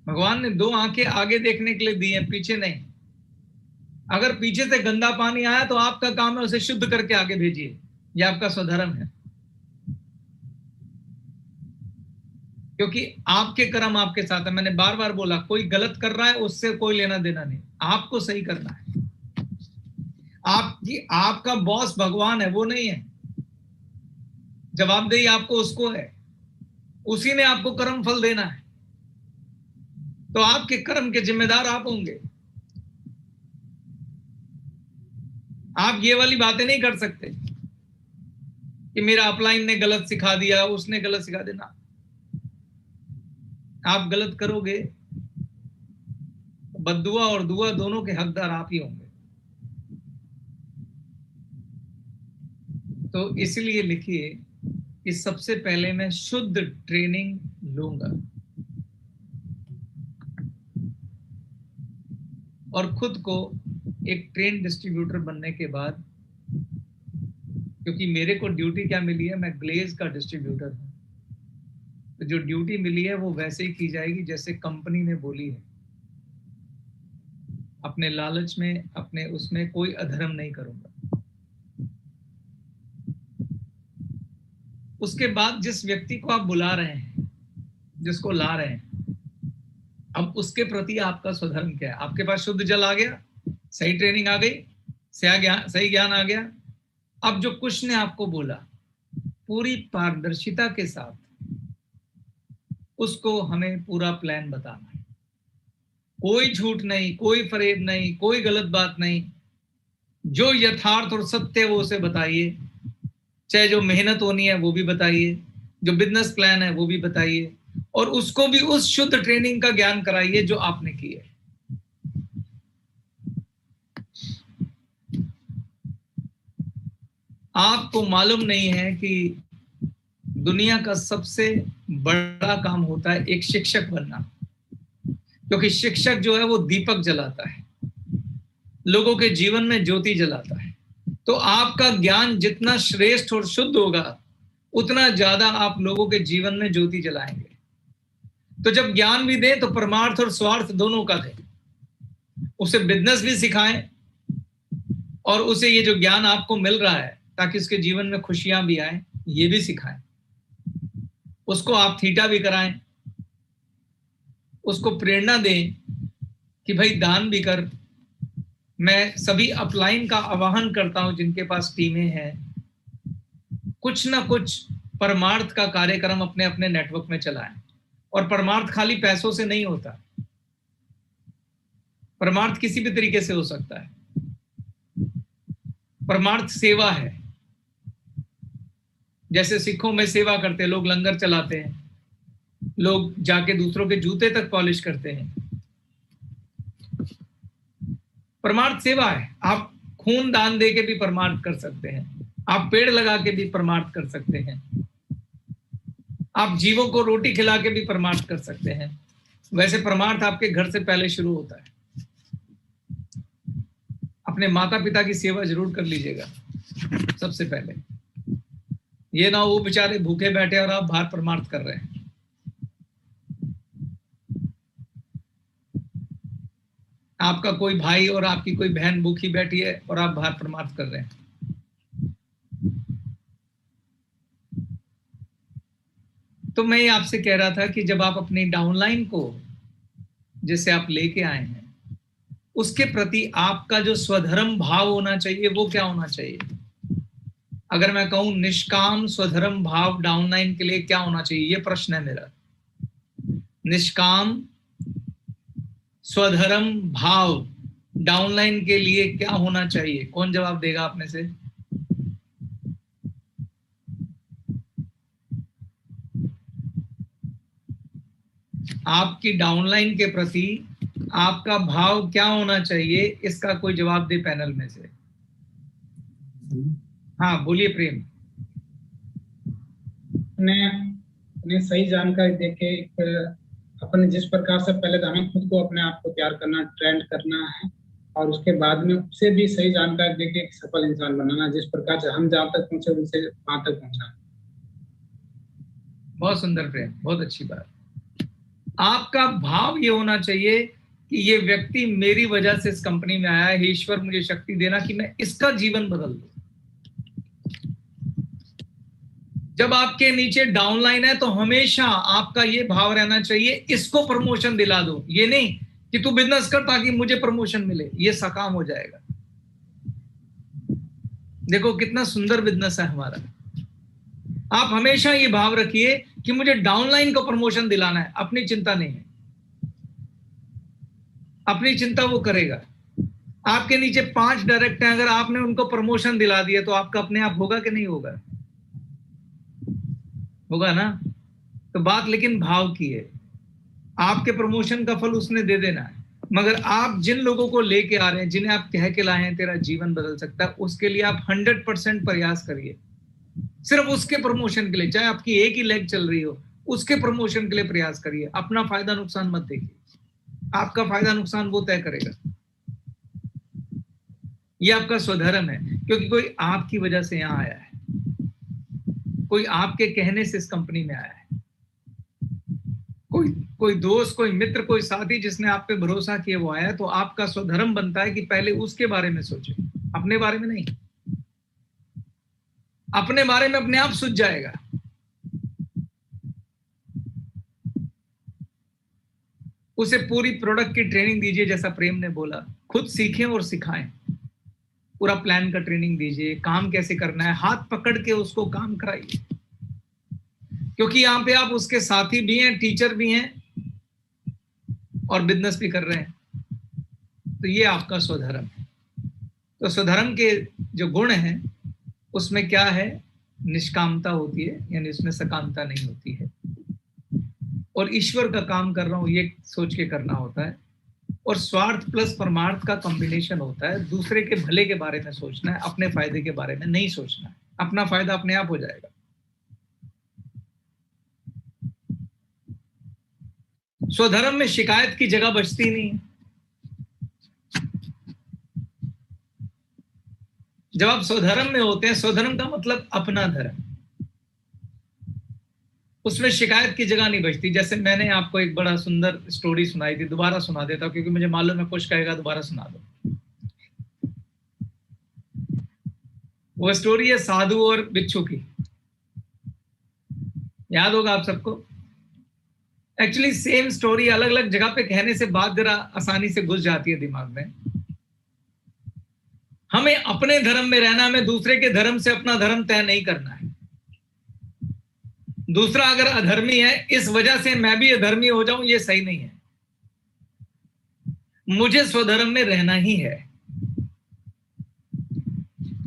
Speaker 7: भगवान ने 2 आंखें आगे देखने के लिए दी हैं, पीछे नहीं। अगर पीछे से गंदा पानी आया तो आपका काम है उसे शुद्ध करके आगे भेजिए, ये आपका स्वधर्म है। क्योंकि आपके कर्म आपके साथ है। मैंने बार बार बोला, कोई गलत कर रहा है उससे कोई लेना देना नहीं, आपको सही करना है। आपका बॉस भगवान है, वो नहीं है। जवाबदेही आपको उसको है, उसी ने आपको कर्म फल देना है। तो आपके कर्म के जिम्मेदार आप होंगे। आप ये वाली बातें नहीं कर सकते कि मेरा अपलाइन ने गलत सिखा दिया, उसने गलत सिखा देना। आप गलत करोगे, बद्दुआ और दुआ दोनों के हकदार आप ही होंगे। तो इसलिए लिखिए कि सबसे पहले मैं शुद्ध ट्रेनिंग लूंगा और खुद को एक ट्रेन डिस्ट्रीब्यूटर बनने के बाद, क्योंकि मेरे को ड्यूटी क्या मिली है, मैं ग्लेज का डिस्ट्रीब्यूटर हूं, तो जो ड्यूटी मिली है वो वैसे ही की जाएगी जैसे कंपनी ने बोली है। अपने लालच में, अपने उसमें कोई अधर्म नहीं करूंगा। उसके बाद जिस व्यक्ति को आप बुला रहे हैं, जिसको ला रहे हैं, अब उसके प्रति आपका स्वधर्म क्या है? आपके पास शुद्ध जल आ गया, सही ट्रेनिंग आ गई, सही ज्ञान आ गया। अब जो कुछ ने आपको बोला, पूरी पारदर्शिता के साथ उसको हमें पूरा प्लान बताना है। कोई झूठ नहीं, कोई फरेब नहीं, कोई गलत बात नहीं। जो यथार्थ और सत्य है वो उसे बताइए। चाहे जो मेहनत होनी है वो भी बताइए, जो बिजनेस प्लान है वो भी बताइए, और उसको भी उस शुद्ध ट्रेनिंग का ज्ञान कराइए जो आपने की है। आपको मालूम नहीं है कि दुनिया का सबसे बड़ा काम होता है एक शिक्षक बनना, क्योंकि शिक्षक जो है वो दीपक जलाता है, लोगों के जीवन में ज्योति जलाता है। तो आपका ज्ञान जितना श्रेष्ठ और शुद्ध होगा, उतना ज्यादा आप लोगों के जीवन में ज्योति जलाएंगे। तो जब ज्ञान भी दें तो परमार्थ और स्वार्थ दोनों का दें। उसे बिजनेस भी सिखाएं और उसे ये जो ज्ञान आपको मिल रहा है ताकि उसके जीवन में खुशियां भी आए, ये भी सिखाएं। उसको आप थीटा भी कराएं, उसको प्रेरणा दें कि भाई दान भी कर। मैं सभी अपलाइन का आह्वान करता हूं जिनके पास टीमें हैं, कुछ ना कुछ परमार्थ का कार्यक्रम अपने अपने नेटवर्क में चलाएं। और परमार्थ खाली पैसों से नहीं होता, परमार्थ किसी भी तरीके से हो सकता है। परमार्थ सेवा है, जैसे सिखों में सेवा करते हैं, लोग लंगर चलाते हैं, लोग जाके दूसरों के जूते तक पॉलिश करते हैं। परमार्थ सेवा है। आप खून दान दे के भी परमार्थ कर सकते हैं। आप पेड़ लगा के भी परमार्थ कर सकते हैं, आप जीवों को रोटी खिला के भी परमार्थ कर सकते हैं। वैसे परमार्थ आपके घर से पहले शुरू होता है। अपने माता पिता की सेवा जरूर कर लीजिएगा सबसे पहले, ये ना वो बेचारे भूखे बैठे और आप बाहर परमार्थ कर रहे हैं। आपका कोई भाई और आपकी कोई बहन भूखी बैठी है और आप बाहर परमार्थ कर रहे हैं। तो मैं ये आपसे कह रहा था कि जब आप अपनी डाउनलाइन को जिसे आप लेके आए हैं उसके प्रति आपका जो स्वधर्म भाव होना चाहिए वो क्या होना चाहिए? अगर मैं कहूं निष्काम स्वधर्म भाव डाउनलाइन के लिए क्या होना चाहिए, ये प्रश्न है मेरा। निष्काम स्वधर्म भाव डाउनलाइन के लिए क्या होना चाहिए? कौन जवाब देगा आप में से? आपकी डाउनलाइन के प्रति आपका भाव क्या होना चाहिए, इसका कोई जवाब दे पैनल में से। हाँ बोलिए प्रेम।
Speaker 10: ने सही जानकारी देके अपने जिस प्रकार से पहले तो हमें खुद को अपने आप को तैयार करना, ट्रेंड करना है, और उसके बाद में उससे भी सही जानकारी देके एक सफल इंसान बनाना, जिस प्रकार से हम जहाँ तक पहुंचे उनसे वहां तक पहुंचना।
Speaker 7: बहुत सुंदर प्रेम, बहुत अच्छी बात। आपका भाव ये होना चाहिए कि ये व्यक्ति मेरी वजह से इस कंपनी में आया है, ईश्वर मुझे शक्ति देना कि मैं इसका जीवन बदल दूं। जब आपके नीचे डाउनलाइन है तो हमेशा आपका ये भाव रहना चाहिए इसको प्रमोशन दिला दो, ये नहीं कि तू बिजनेस कर ताकि मुझे प्रमोशन मिले, ये सकाम हो जाएगा। देखो कितना सुंदर बिजनेस है हमारा। आप हमेशा ये भाव रखिए कि मुझे डाउनलाइन को प्रमोशन दिलाना है, अपनी चिंता नहीं है, अपनी चिंता वो करेगा। आपके नीचे 5 डायरेक्ट हैं, अगर आपने उनको प्रमोशन दिला दिया तो आपका अपने आप होगा कि नहीं होगा? होगा ना। तो बात लेकिन भाव की है। आपके प्रमोशन का फल उसने दे देना है, मगर आप जिन लोगों को लेके आ रहे हैं, जिन्हें आप कह के लाए हैं तेरा जीवन बदल सकता है, उसके लिए आप 100% प्रयास करिए। सिर्फ उसके प्रमोशन के लिए, चाहे आपकी एक ही लेग चल रही हो, उसके प्रमोशन के लिए प्रयास करिए। अपना फायदा नुकसान मत देखिए, आपका फायदा नुकसान वो तय करेगा। ये आपका स्वधर्म है, क्योंकि कोई आपकी वजह से यहां आया है, कोई आपके कहने से इस कंपनी में आया है, कोई दोस्त, कोई मित्र, कोई साथी जिसने आप पे भरोसा किया वो आया है। तो आपका स्वधर्म बनता है कि पहले उसके बारे में सोचें, अपने बारे में नहीं। अपने बारे में अपने आप सूझ जाएगा। उसे पूरी प्रोडक्ट की ट्रेनिंग दीजिए, जैसा प्रेम ने बोला, खुद सीखें और सिखाएं। पूरा प्लान का ट्रेनिंग दीजिए, काम कैसे करना है, हाथ पकड़ के उसको काम कराइए, क्योंकि यहाँ पे आप उसके साथी भी हैं, टीचर भी हैं और बिजनेस भी कर रहे हैं। तो ये आपका स्वधर्म है। तो स्वधर्म के जो गुण हैं उसमें क्या है? निष्कामता होती है, यानी उसमें सकामता नहीं होती है, और ईश्वर का काम कर रहा हूं ये सोच के करना होता है, और स्वार्थ प्लस परमार्थ का कॉम्बिनेशन होता है। दूसरे के भले के बारे में सोचना है, अपने फायदे के बारे में नहीं सोचना है, अपना फायदा अपने आप हो जाएगा। स्वधर्म में शिकायत की जगह बचती नहीं है। जब आप स्वधर्म में होते हैं, स्वधर्म का मतलब अपना धर्म, उसमें शिकायत की जगह नहीं बचती। जैसे मैंने आपको एक बड़ा सुंदर स्टोरी सुनाई थी, दोबारा सुना देता हूं क्योंकि मुझे मालूम है कुछ कहेगा, दोबारा सुना दो। वो स्टोरी है साधु और बिच्छू की, याद होगा आप सबको। एक्चुअली सेम स्टोरी अलग अलग जगह पे कहने से बात जरा आसानी से घुस जाती है दिमाग में। हमें अपने धर्म में रहना, हमें दूसरे के धर्म से अपना धर्म तय नहीं करना है। दूसरा अगर अधर्मी है, इस वजह से मैं भी अधर्मी हो जाऊं, ये सही नहीं है। मुझे स्वधर्म में रहना ही है।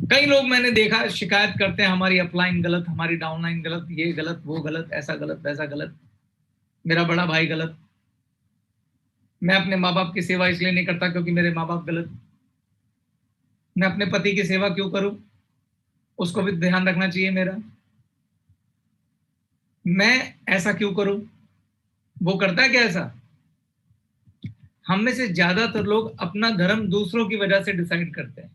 Speaker 7: कई लोग मैंने देखा शिकायत करते हैं, हमारी अपलाइन गलत, हमारी डाउनलाइन गलत, ये गलत, वो गलत, ऐसा गलत, वैसा गलत, मेरा बड़ा भाई गलत, मैं अपने माँ बाप की सेवा इसलिए नहीं करता क्योंकि मेरे माँ बाप गलत, मैं अपने पति की सेवा क्यों करूं? उसको भी ध्यान रखना चाहिए मेरा। मैं ऐसा क्यों करूं, वो करता है क्या ऐसा? हम में से ज्यादातर लोग अपना धर्म दूसरों की वजह से डिसाइड करते हैं,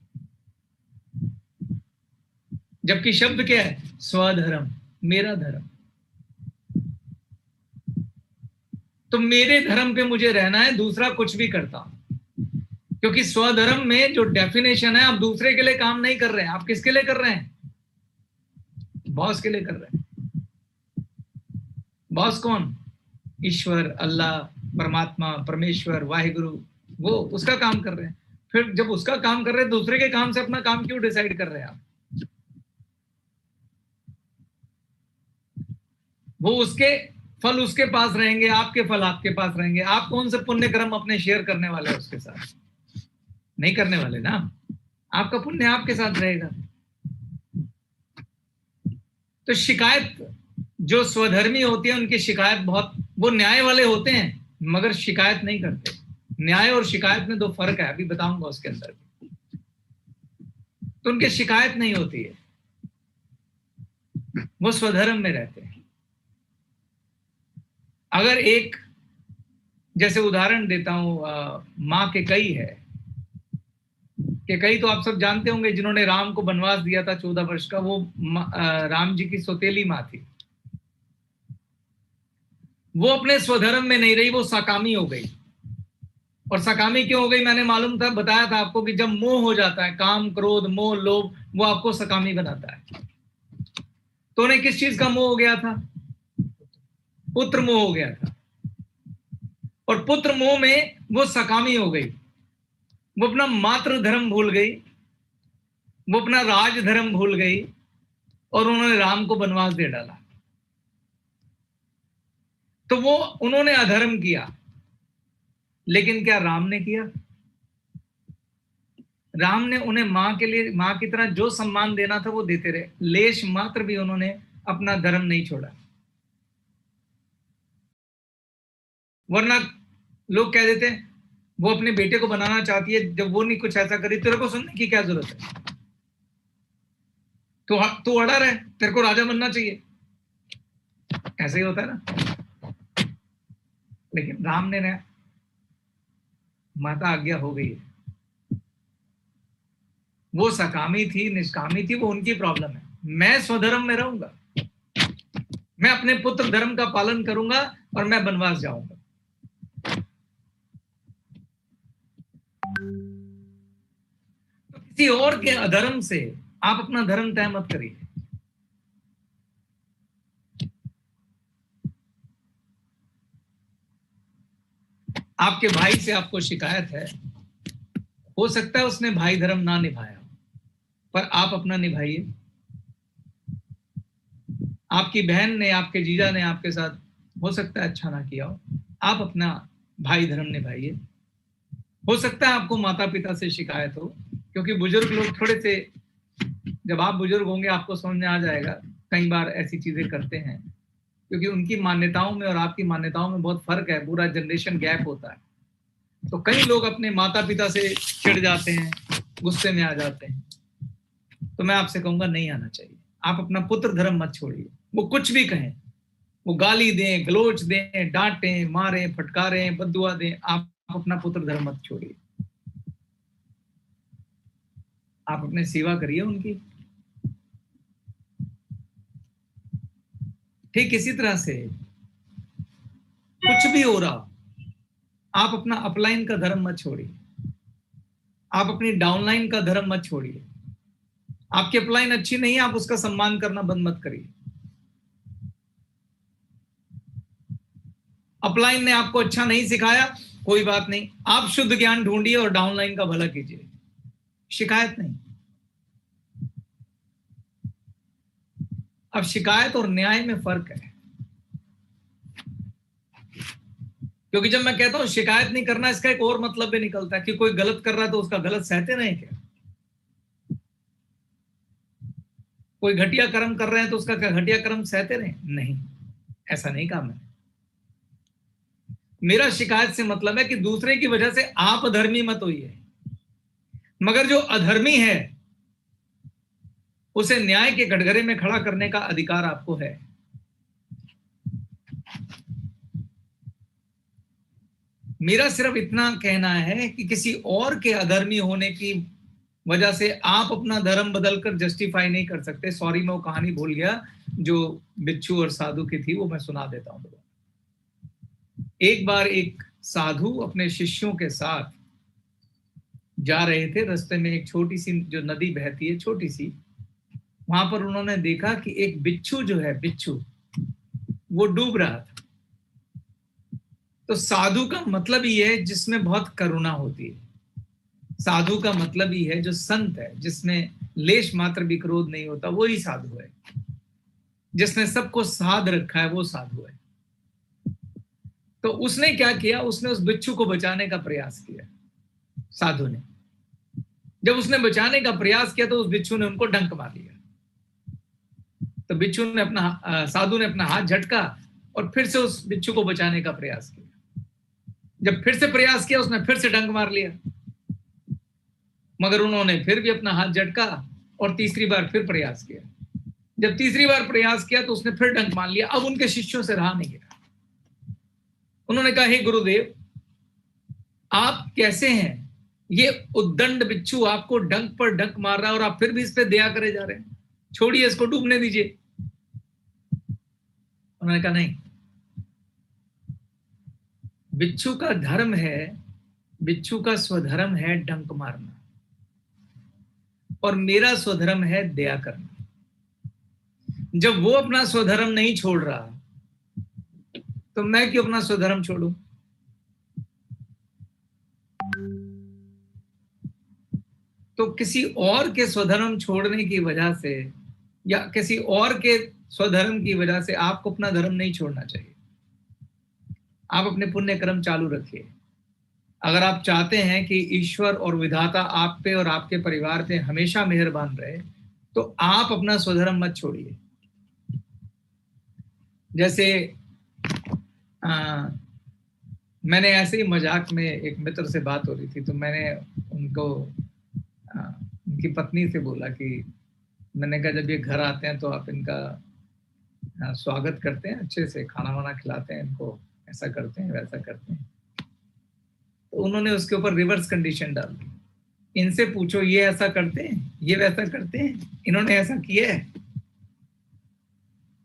Speaker 7: जबकि शब्द क्या है? स्वधर्म, मेरा धर्म। तो मेरे धर्म पे मुझे रहना है, दूसरा कुछ भी करता हूं, क्योंकि स्वधर्म में जो डेफिनेशन है, आप दूसरे के लिए काम नहीं कर रहे हैं, आप किसके लिए कर रहे हैं? बॉस के लिए कर रहे हैं। बॉस कौन? ईश्वर, अल्लाह, परमात्मा, परमेश्वर, वाहिगुरु, वो उसका काम कर रहे हैं। फिर जब उसका काम कर रहे हैं, दूसरे के काम से अपना काम क्यों डिसाइड कर रहे हैं आप? वो उसके फल उसके पास रहेंगे, आपके फल आपके पास रहेंगे। आप कौन से पुण्य कर्म अपने शेयर करने वाले हैं उसके साथ? नहीं करने वाले ना। आपका पुण्य आपके साथ रहेगा। तो शिकायत, जो स्वधर्मी होती है उनकी शिकायत बहुत, वो न्याय वाले होते हैं मगर शिकायत नहीं करते। न्याय और शिकायत में दो फर्क है, अभी बताऊंगा उसके अंदर। तो उनकी शिकायत नहीं होती है, वो स्वधर्म में रहते हैं। अगर एक, जैसे उदाहरण देता हूं, मां के कई है कि कई तो आप सब जानते होंगे, जिन्होंने राम को वनवास दिया था 14 वर्ष का, वो राम जी की सौतेली मां थी। वो अपने स्वधर्म में नहीं रही, वो सकामी हो गई। और सकामी क्यों हो गई? मैंने मालूम था, बताया था आपको कि जब मोह हो जाता है, काम, क्रोध, मोह, लोभ, वो आपको सकामी बनाता है। तो उन्हें किस चीज का मोह हो गया था? पुत्र मोह हो गया था। और पुत्र मोह में वो सकामी हो गई। वो अपना मातृ धर्म भूल गई, वो अपना राज धर्म भूल गई, और उन्होंने राम को वनवास दे डाला। तो वो, उन्होंने अधर्म किया। लेकिन क्या राम ने किया? राम ने उन्हें मां के लिए, मां की तरह जो सम्मान देना था वो देते रहे। लेश मात्र भी उन्होंने अपना धर्म नहीं छोड़ा। वरना लोग कह देते हैं वो अपने बेटे को बनाना चाहती है, जब वो नहीं कुछ ऐसा करी, तेरे को सुनने की क्या जरूरत है? तो अड़ा रहे, तेरे को राजा बनना चाहिए। ऐसे ही होता है ना। लेकिन राम ने ना, माता आज्ञा हो गई है। वो सकामी थी, निष्कामी थी, वो उनकी प्रॉब्लम है। मैं स्वधर्म में रहूंगा, मैं अपने पुत्र धर्म का पालन करूंगा और मैं वनवास जाऊंगा। तो किसी और के अधर्म से आप अपना धर्म तय मत करिए। आपके भाई से आपको शिकायत है, हो सकता है उसने भाई धर्म ना निभाया, पर आप अपना निभाइए। आपकी बहन ने, आपके जीजा ने आपके साथ हो सकता है अच्छा ना किया हो, आप अपना भाई धर्म निभाइए। हो सकता है आपको माता पिता से शिकायत हो, क्योंकि बुजुर्ग लोग थोड़े से, जब आप बुजुर्ग होंगे आपको समझ में आ जाएगा, कई बार ऐसी चीजें करते हैं, क्योंकि उनकी मान्यताओं में और आपकी मान्यताओं में बहुत फर्क है, पूरा जनरेशन गैप होता है। तो कई लोग अपने माता पिता से चिढ़ जाते हैं, गुस्से में आ जाते हैं। तो मैं आपसे कहूंगा नहीं आना चाहिए। आप अपना पुत्र धर्म मत छोड़िए। वो कुछ भी कहें, वो गाली दें, गलोच दें, डांटें, मारें, फटकारें, बद्दुआ दें, आप अपना पुत्र धर्म मत छोड़िए। आप अपने सेवा करिए उनकी। ठीक इसी तरह से कुछ भी हो रहा, आप अपना अपलाइन का धर्म मत छोड़िए, आप अपनी डाउनलाइन का धर्म मत छोड़िए। आपकी अपलाइन अच्छी नहीं है, आप उसका सम्मान करना बंद मत करिए। अपलाइन ने आपको अच्छा नहीं सिखाया, कोई बात नहीं, आप शुद्ध ज्ञान ढूंढिए और डाउनलाइन का भला कीजिए। शिकायत नहीं। अब शिकायत और न्याय में फर्क है, क्योंकि जब मैं कहता हूं शिकायत नहीं करना, इसका एक और मतलब भी निकलता है कि कोई गलत कर रहा है तो उसका गलत सहते नहीं क्या? कोई घटिया कर्म कर रहे हैं तो उसका क्या घटिया कर्म सहते रहे? नहीं, ऐसा नहीं कहा मैंने। मेरा शिकायत से मतलब है कि दूसरे की वजह से आप अधर्मी मत होइए, मगर जो अधर्मी है उसे न्याय के कटघरे में खड़ा करने का अधिकार आपको है। मेरा सिर्फ इतना कहना है कि किसी और के अधर्मी होने की वजह से आप अपना धर्म बदलकर जस्टिफाई नहीं कर सकते। सॉरी, मैं वो कहानी भूल गया जो बिच्छू और साधु की थी, वो मैं सुना देता हूं। एक बार एक साधु अपने शिष्यों के साथ जा रहे थे। रास्ते में एक छोटी सी जो नदी बहती है, छोटी सी, वहां पर उन्होंने देखा कि एक बिच्छू जो है, बिच्छू वो डूब रहा था। तो साधु का मतलब ही है जिसमें बहुत करुणा होती है। साधु का मतलब ही है जो संत है, जिसमें लेश मात्र भी क्रोध नहीं होता, वो ही साधु है। जिसने सबको साध रखा है वो साधु है। तो उसने क्या किया, उसने उस बिच्छू को बचाने का प्रयास किया। साधु ने जब उसने बचाने का प्रयास किया तो उस बिच्छू ने उनको डंक मार लिया। तो बिच्छू ने साधु ने अपना हाथ झटका और फिर से उस बिच्छू को बचाने का प्रयास किया। जब फिर से प्रयास किया, उसने फिर से डंक मार लिया, मगर उन्होंने फिर भी अपना हाथ झटका और तीसरी बार फिर प्रयास किया। जब तीसरी बार प्रयास किया तो उसने फिर डंक मार लिया। अब उनके शिष्यों से रहा नहीं गया। उन्होंने कहा, हे गुरुदेव, आप कैसे हैं? ये उद्दंड बिच्छू आपको डंक पर डंक मार रहा है और आप फिर भी इस पे दया करे जा रहे हैं। छोड़िए, इसको डूबने दीजिए। उन्होंने कहा, नहीं, बिच्छू का धर्म है, बिच्छू का स्वधर्म है डंक मारना, और मेरा स्वधर्म है दया करना। जब वो अपना स्वधर्म नहीं छोड़ रहा तो मैं क्यों अपना स्वधर्म छोड़ूं? तो किसी और के स्वधर्म छोड़ने की वजह से या किसी और के स्वधर्म की वजह से आपको अपना धर्म नहीं छोड़ना चाहिए। आप अपने पुण्य कर्म चालू रखिए। अगर आप चाहते हैं कि ईश्वर और विधाता आप पे और आपके परिवार पे हमेशा मेहरबान रहे, तो आप अपना स्वधर्म मत छोड़िए। जैसे मैंने ऐसे ही मजाक में, एक मित्र से बात हो रही थी, तो मैंने उनको उनकी पत्नी से बोला कि मैंने कहा, जब ये घर आते हैं तो आप इनका स्वागत करते हैं, अच्छे से खाना वाना खिलाते हैं इनको, ऐसा करते हैं वैसा करते हैं। तो उन्होंने उसके ऊपर रिवर्स कंडीशन डाल दी, इनसे पूछो ये ऐसा करते हैं, ये वैसा करते हैं, इन्होंने ऐसा किया है।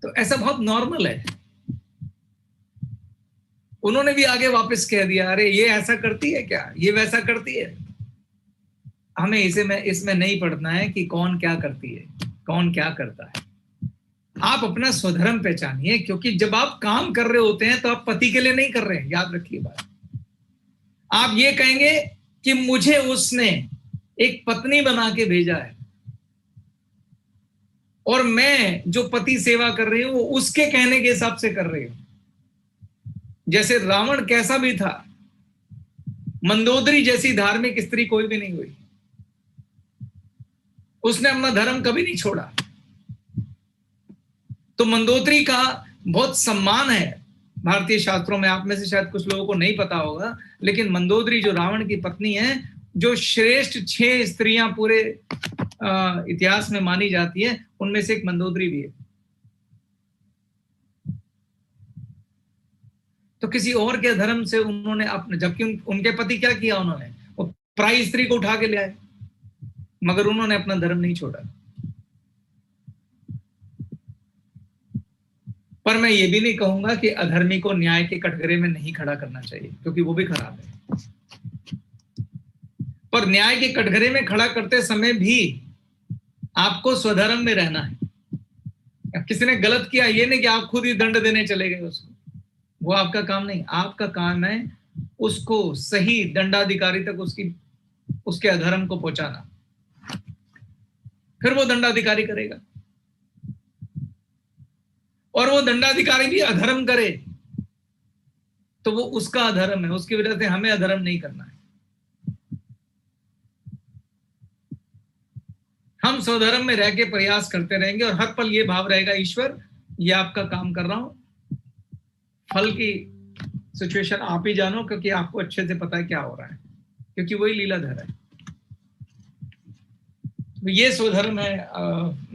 Speaker 7: तो ऐसा बहुत नॉर्मल है। उन्होंने भी आगे वापस कह दिया, अरे ये ऐसा करती है क्या, ये वैसा करती है। हमें इसमें नहीं पढ़ना है कि कौन क्या करती है, कौन क्या करता है। आप अपना स्वधर्म पहचानिए, क्योंकि जब आप काम कर रहे होते हैं तो आप पति के लिए नहीं कर रहे हैं, याद रखिए बात। आप ये कहेंगे कि मुझे उसने एक पत्नी बना के भेजा है और मैं जो पति सेवा कर रही हूं वो उसके कहने के हिसाब से कर रही हूं। जैसे रावण कैसा भी था, मंदोदरी जैसी धार्मिक स्त्री कोई भी नहीं हुई। उसने अपना धर्म कभी नहीं छोड़ा। तो मंदोदरी का बहुत सम्मान है भारतीय शास्त्रों में। आप में से शायद कुछ लोगों को नहीं पता होगा, लेकिन मंदोदरी जो रावण की पत्नी है, जो श्रेष्ठ 6 स्त्रियां पूरे इतिहास में मानी जाती है, उनमें से एक मंदोदरी भी है। तो किसी और के धर्म से उन्होंने अपने, जबकि उनके पति क्या किया, उन्होंने वो पराई स्त्री को उठा के ले आए, मगर उन्होंने अपना धर्म नहीं छोड़ा। पर मैं ये भी नहीं कहूंगा कि अधर्मी को न्याय के कटघरे में नहीं खड़ा करना चाहिए, क्योंकि वो भी खराब है। पर न्याय के कटघरे में खड़ा करते समय भी आपको स्वधर्म में रहना है। किसी ने गलत किया, ये नहीं कि आप खुद ही दंड देने चले गए उसको, वो आपका काम नहीं। आपका काम है उसको सही दंडाधिकारी तक उसके अधर्म को पहुंचाना, फिर वो दंडाधिकारी करेगा। और वो दंडाधिकारी भी अधर्म करे तो वो उसका अधर्म है, उसकी वजह से हमें अधर्म नहीं करना है। हम स्वधर्म में रह के प्रयास करते रहेंगे और हर पल ये भाव रहेगा, ईश्वर ये आपका काम कर रहा हूं, फल की सिचुएशन आप ही जानो, क्योंकि आपको अच्छे से पता है क्या हो रहा है, क्योंकि वही लीलाधर है। ये स्वधर्म है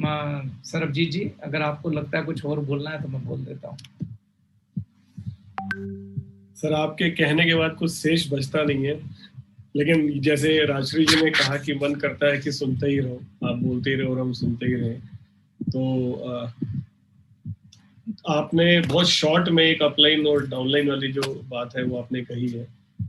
Speaker 7: सरबजीत जी, अगर आपको लगता है कुछ और बोलना है तो मैं बोल देता हूँ।
Speaker 5: सर, आपके कहने के बाद कुछ शेष बचता नहीं है, लेकिन जैसे राजश्री जी ने कहा कि मन करता है कि सुनते ही रहो, आप बोलते ही रहो और हम सुनते ही रहे, तो आपने बहुत शॉर्ट में एक अपलाइन और डाउनलाइन वाली जो बात है वो आपने कही है।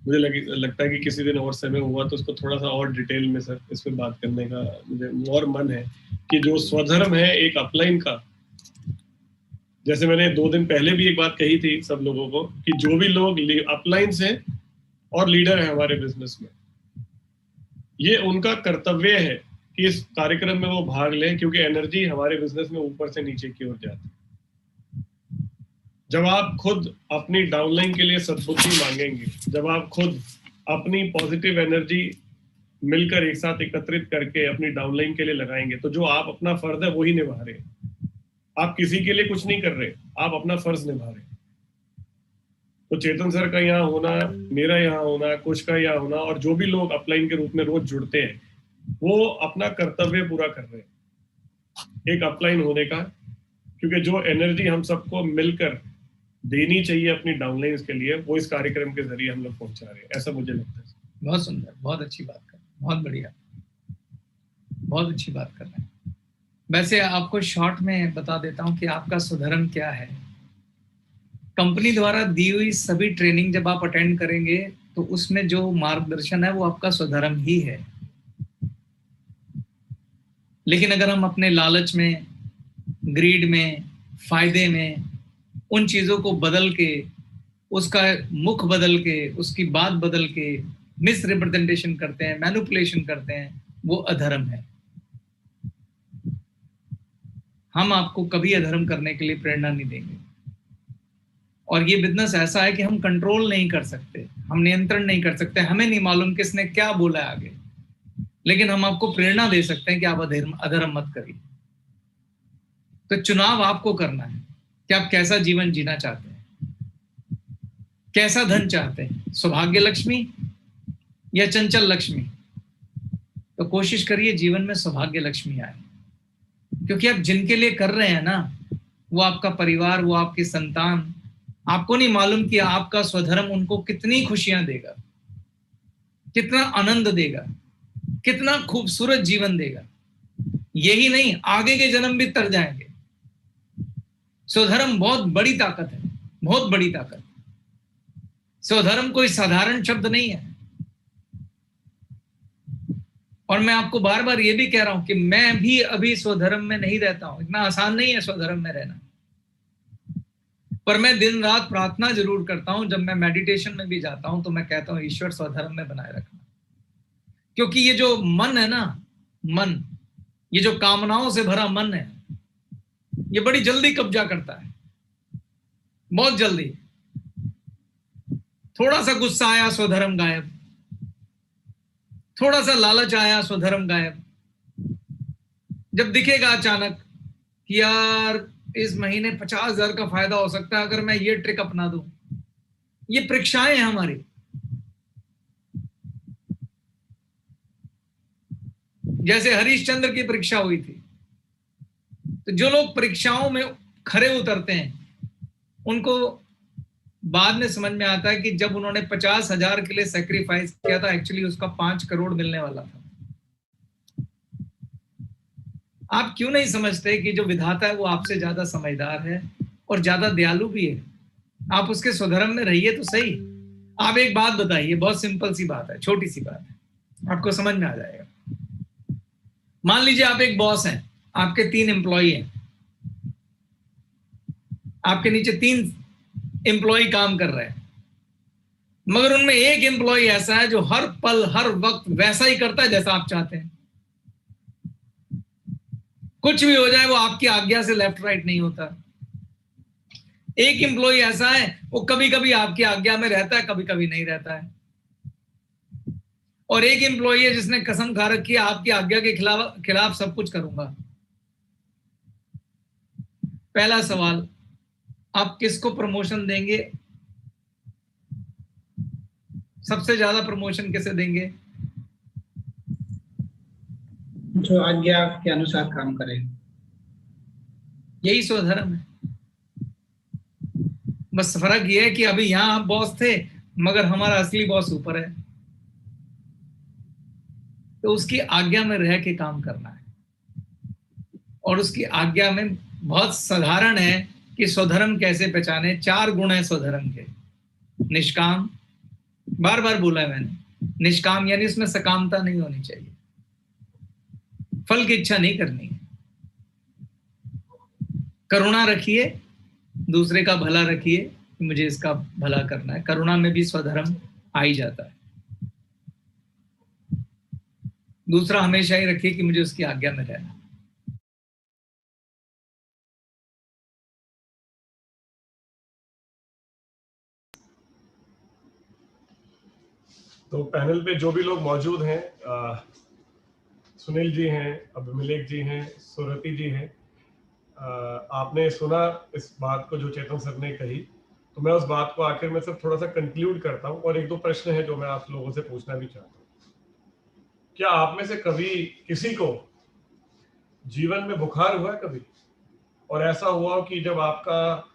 Speaker 5: मुझे लगता है कि किसी दिन और समय हुआ तो उसको थोड़ा सा और डिटेल में सर इस पे बात करने का मुझे और मन है कि जो स्वधर्म है एक अपलाइन का, जैसे मैंने 2 दिन पहले भी एक बात कही थी सब लोगों को कि जो भी लोग अपलाइन से और लीडर है हमारे बिजनेस में, ये उनका कर्तव्य है कि इस कार्यक्रम में वो भाग लें, क्योंकि एनर्जी हमारे बिजनेस में ऊपर से नीचे की ओर जाती है। जब आप खुद अपनी डाउनलाइन के लिए सद्बुद्धि मांगेंगे, जब आप खुद अपनी पॉजिटिव एनर्जी मिलकर एक साथ एकत्रित करके अपनी डाउनलाइन के लिए लगाएंगे, तो जो आप अपना फर्ज है वही निभा रहे हैं। आप किसी के लिए कुछ नहीं कर रहे, आप अपना फर्ज निभा रहे हैं। तो चेतन सर का यहाँ होना, मेरा यहाँ होना, कुछ का यहाँ होना और जो भी लोग अपलाइन के रूप में रोज जुड़ते हैं, वो अपना कर्तव्य पूरा कर रहे हैं एक अपलाइन होने का, क्योंकि जो एनर्जी हम सबको मिलकर देनी चाहिए अपनी डाउनलाइंस के लिए, वो इस कार्यक्रम के जरिए हम लोग पहुंचा रहे हैं, ऐसा मुझे लगता है।
Speaker 7: बहुत सुंदर, बहुत अच्छी बात कर, बहुत बढ़िया, बहुत अच्छी बात कर रहे हैं। वैसे आपको शॉर्ट में बता देता हूं कि आपका स्वधर्म क्या है। कंपनी द्वारा दी हुई सभी ट्रेनिंग जब आप अटेंड करेंगे तो उसमें जो मार्गदर्शन है वो आपका स्वधर्म ही है। लेकिन अगर हम अपने लालच में, ग्रीड में, फायदे में उन चीजों को बदल के, उसका मुख बदल के, उसकी बात बदल के मिस रिप्रेजेंटेशन करते हैं, मैनिपुलेशन करते हैं, वो अधर्म है। हम आपको कभी अधर्म करने के लिए प्रेरणा नहीं देंगे। और ये बिजनेस ऐसा है कि हम कंट्रोल नहीं कर सकते, हम नियंत्रण नहीं कर सकते, हमें नहीं मालूम किसने क्या बोला है आगे, लेकिन हम आपको प्रेरणा दे सकते हैं कि आप अधर्म मत करिए। तो चुनाव आपको करना है कि आप कैसा जीवन जीना चाहते हैं, कैसा धन चाहते हैं, सौभाग्य लक्ष्मी या चंचल लक्ष्मी। तो कोशिश करिए जीवन में सौभाग्य लक्ष्मी आए, क्योंकि आप जिनके लिए कर रहे हैं ना, वो आपका परिवार, वो आपकी संतान, आपको नहीं मालूम कि आपका स्वधर्म उनको कितनी खुशियां देगा, कितना आनंद देगा, कितना खूबसूरत जीवन देगा। यही नहीं, आगे के जन्म भी तर जाएंगे। स्वधर्म बहुत बड़ी ताकत है, बहुत बड़ी ताकत। स्वधर्म कोई साधारण शब्द नहीं है। और मैं आपको बार बार ये भी कह रहा हूं कि मैं भी अभी स्वधर्म में नहीं रहता हूं, इतना आसान नहीं है स्वधर्म में रहना। पर मैं दिन रात प्रार्थना जरूर करता हूं। जब मैं मेडिटेशन में भी जाता हूं तो मैं कहता हूं ईश्वर स्वधर्म में बनाए रखना, क्योंकि ये जो मन है ना, मन, ये जो कामनाओं से भरा मन है, ये बड़ी जल्दी कब्जा करता है, बहुत जल्दी। थोड़ा सा गुस्सा आया, स्वधर्म गायब। थोड़ा सा लालच आया, स्वधर्म गायब। जब दिखेगा अचानक कि यार इस महीने 50,000 का फायदा हो सकता है अगर मैं ये ट्रिक अपना दूं। ये परीक्षाएं हैं हमारी। जैसे हरिश्चंद्र की परीक्षा हुई थी, तो जो लोग परीक्षाओं में खरे उतरते हैं उनको बाद में समझ में आता है कि जब उन्होंने 50,000 के लिए सैक्रिफाइस किया था, एक्चुअली उसका 5 करोड़ मिलने वाला था। आप क्यों नहीं समझते कि जो विधाता है वो आपसे ज्यादा समझदार है और ज्यादा दयालु भी है। आप उसके स्वधर्म में रहिए तो सही। आप एक बात बताइए, बहुत सिंपल सी बात है, छोटी सी बात है, आपको समझ में आ जाएगा। मान लीजिए आप एक बॉस हैं, आपके 3 एम्प्लॉई हैं, आपके नीचे 3 एम्प्लॉई काम कर रहे हैं, मगर उनमें एक एम्प्लॉई ऐसा है जो हर पल हर वक्त वैसा ही करता है जैसा आप चाहते हैं। कुछ भी हो जाए वो आपकी आज्ञा से लेफ्ट राइट नहीं होता। एक एम्प्लॉई ऐसा है वो कभी कभी आपकी आज्ञा में रहता है, कभी कभी नहीं रहता है। और एक एम्प्लॉई है जिसने कसम खा रखी है आपकी आज्ञा के खिलाफ सब कुछ करूंगा। पहला सवाल, आप किसको प्रमोशन देंगे? सबसे ज्यादा प्रमोशन किसे देंगे?
Speaker 10: जो आज्ञा के अनुसार काम करे।
Speaker 7: यही स्वधर्म है। बस फर्क ये है कि अभी यहाँ हम बॉस थे, मगर हमारा असली बॉस ऊपर है, तो उसकी आज्ञा में रह के काम करना है। और उसकी आज्ञा में बहुत साधारण है कि स्वधर्म कैसे पहचाने। 4 गुण है स्वधर्म के। निष्काम, बार बार बोला है मैंने, निष्काम यानी उसमें सकामता नहीं होनी चाहिए, फल की इच्छा नहीं करनी। करुणा रखिए, दूसरे का भला रखिए कि मुझे इसका भला करना है। करुणा में भी स्वधर्म आ ही जाता है। दूसरा हमेशा ही रखिए कि मुझे उसकी आज्ञा में रहना।
Speaker 5: तो पैनल पे जो भी लोग मौजूद हैं, सुनील जी हैं, अभिमलेख जी हैं, सुरति जी हैं, आपने सुना इस बात को जो चेतन सर ने कही, तो मैं उस बात को आखिर में सिर्फ थोड़ा सा कंक्लूड करता हूँ और 1-2 प्रश्न है जो मैं आप लोगों से पूछना भी चाहता हूँ। क्या आप में से कभी किसी को जीवन में बुखार हुआ है कभी? और ऐसा हुआ कि जब आपका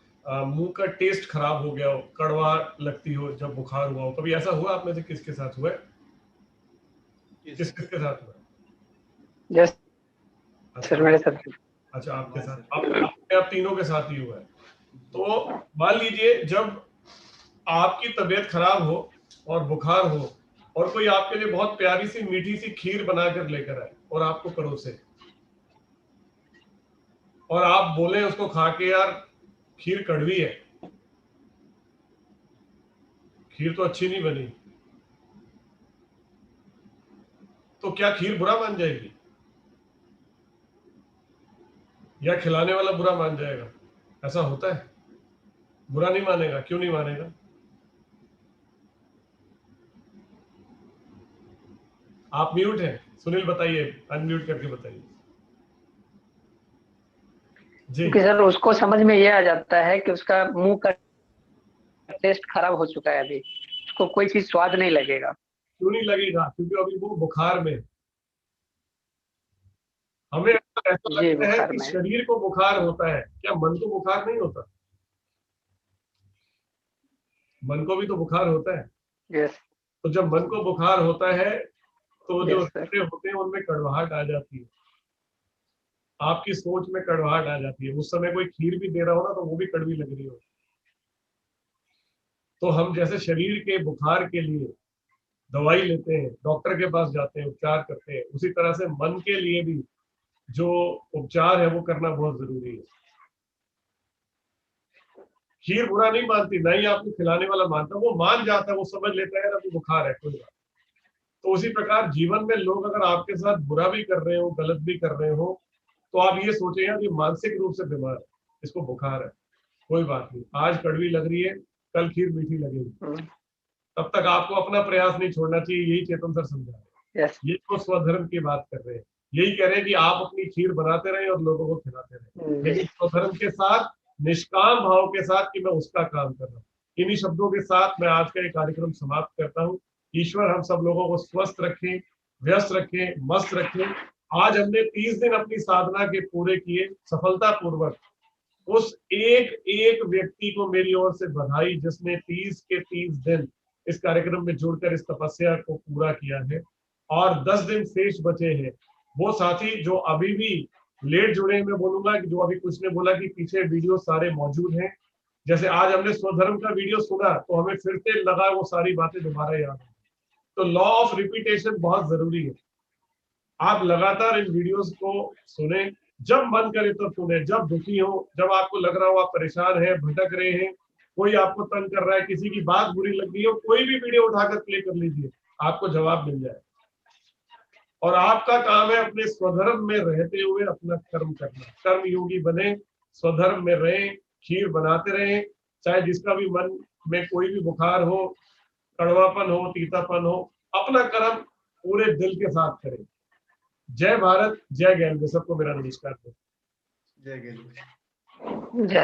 Speaker 5: मुंह का टेस्ट खराब हो गया हो, कड़वा लगती हो जब बुखार हुआ हो, कभी ऐसा हुआ आप में से किसके साथ हुआ है? किसके साथ हुआ?
Speaker 2: यस सर, मेरे साथ।
Speaker 5: अच्छा, आपके साथ, आप तीनों के साथ ही हुआ है। तो मान लीजिए जब आपकी तबीयत खराब हो और बुखार हो और कोई आपके लिए बहुत प्यारी सी मीठी सी खीर बनाकर लेकर आए और आपको परोसे, और आप बोले उसको खा के यार खीर कड़वी है, खीर तो अच्छी नहीं बनी, तो क्या खीर बुरा मान जाएगी या खिलाने वाला बुरा मान जाएगा? ऐसा होता है? बुरा नहीं मानेगा। क्यों नहीं मानेगा? आप म्यूट हैं, सुनील बताइए, अनम्यूट करके बताइए जी।
Speaker 2: क्योंकि सर उसको समझ में ये आ जाता है कि उसका मुंह का टेस्ट खराब हो चुका है, अभी उसको कोई चीज स्वाद नहीं लगेगा।
Speaker 5: क्यों नहीं लगेगा? क्योंकि अभी वो बुखार में। हमें ऐसा लगता है कि शरीर को बुखार होता है, क्या मन को बुखार नहीं होता? मन को भी तो बुखार होता है।
Speaker 2: यस।
Speaker 5: तो जब मन को बुखार होता है तो जो रिश्ते होते हैं उनमें कड़वाहट आ जाती है, आपकी सोच में कड़वाहट आ जाती है। उस समय कोई खीर भी दे रहा हो ना तो वो भी कड़वी लग रही हो। तो हम जैसे शरीर के बुखार के लिए दवाई लेते हैं, डॉक्टर के पास जाते हैं, उपचार करते हैं, उसी तरह से मन के लिए भी जो उपचार है वो करना बहुत जरूरी है। खीर बुरा नहीं मानती, ना ही आपको खिलाने वाला मानता, वो मान जाता है, वो समझ लेता है अभी बुखार है, कोई बात। तो उसी प्रकार जीवन में लोग अगर आपके साथ बुरा भी कर रहे हो, गलत भी कर रहे हो, तो आप ये सोचे कि मानसिक रूप से बीमार है, इसको बुखार है, कोई बात नहीं, आज कड़वी लग रही है, कल खीर मीठी लगेगी। तब तक आपको अपना प्रयास नहीं छोड़ना चाहिए। यही चेतन सर समझा रहे हैं। ये तो स्वधर्म की बात कर रहे हैं, यही कह रहे हैं कि आप अपनी खीर बनाते रहें और लोगों को खिलाते रहें, लेकिन स्वधर्म के साथ, निष्काम भाव के साथ कि मैं उसका काम कर रहा हूँ। इन्हीं शब्दों के साथ मैं आज का ये कार्यक्रम समाप्त करता हूँ। ईश्वर हम सब लोगों को स्वस्थ रखें, व्यस्त रखें, मस्त रखें। आज हमने 30 दिन अपनी साधना के पूरे किए सफलता पूर्वक। उस एक व्यक्ति को मेरी ओर से बधाई जिसने 30 के 30 दिन इस कार्यक्रम में जुड़कर इस तपस्या को पूरा किया है, और 10 दिन शेष बचे हैं। वो साथी जो अभी भी लेट जुड़े, मैं बोलूंगा कि जो अभी कुछ ने बोला कि पीछे वीडियो सारे मौजूद हैं, जैसे आज हमने स्वधर्म का वीडियो सुना तो हमें फिर से लगा वो सारी बातें दोबारा याद है। तो लॉ ऑफ रिपीटेशन बहुत जरूरी है। आप लगातार इन वीडियोस को सुने, जब मन करे तब सुने, जब दुखी हो, जब आपको लग रहा हो आप परेशान हैं, भटक रहे हैं, कोई आपको तंग कर रहा है, किसी की बात बुरी लग गई हो, कोई भी वीडियो उठाकर प्ले कर लीजिए, आपको जवाब मिल जाए। और आपका काम है अपने स्वधर्म में रहते हुए अपना कर्म करना। कर्म योगी बने, स्वधर्म में रहें, खीर बनाते रहें, चाहे जिसका भी मन में कोई भी बुखार हो, कड़वापन हो, तीतापन हो, अपना कर्म पूरे दिल के साथ करें। जय भारत, जय ज्ञान। सबको मेरा नमस्कार।
Speaker 4: जय ज्ञान।
Speaker 2: जय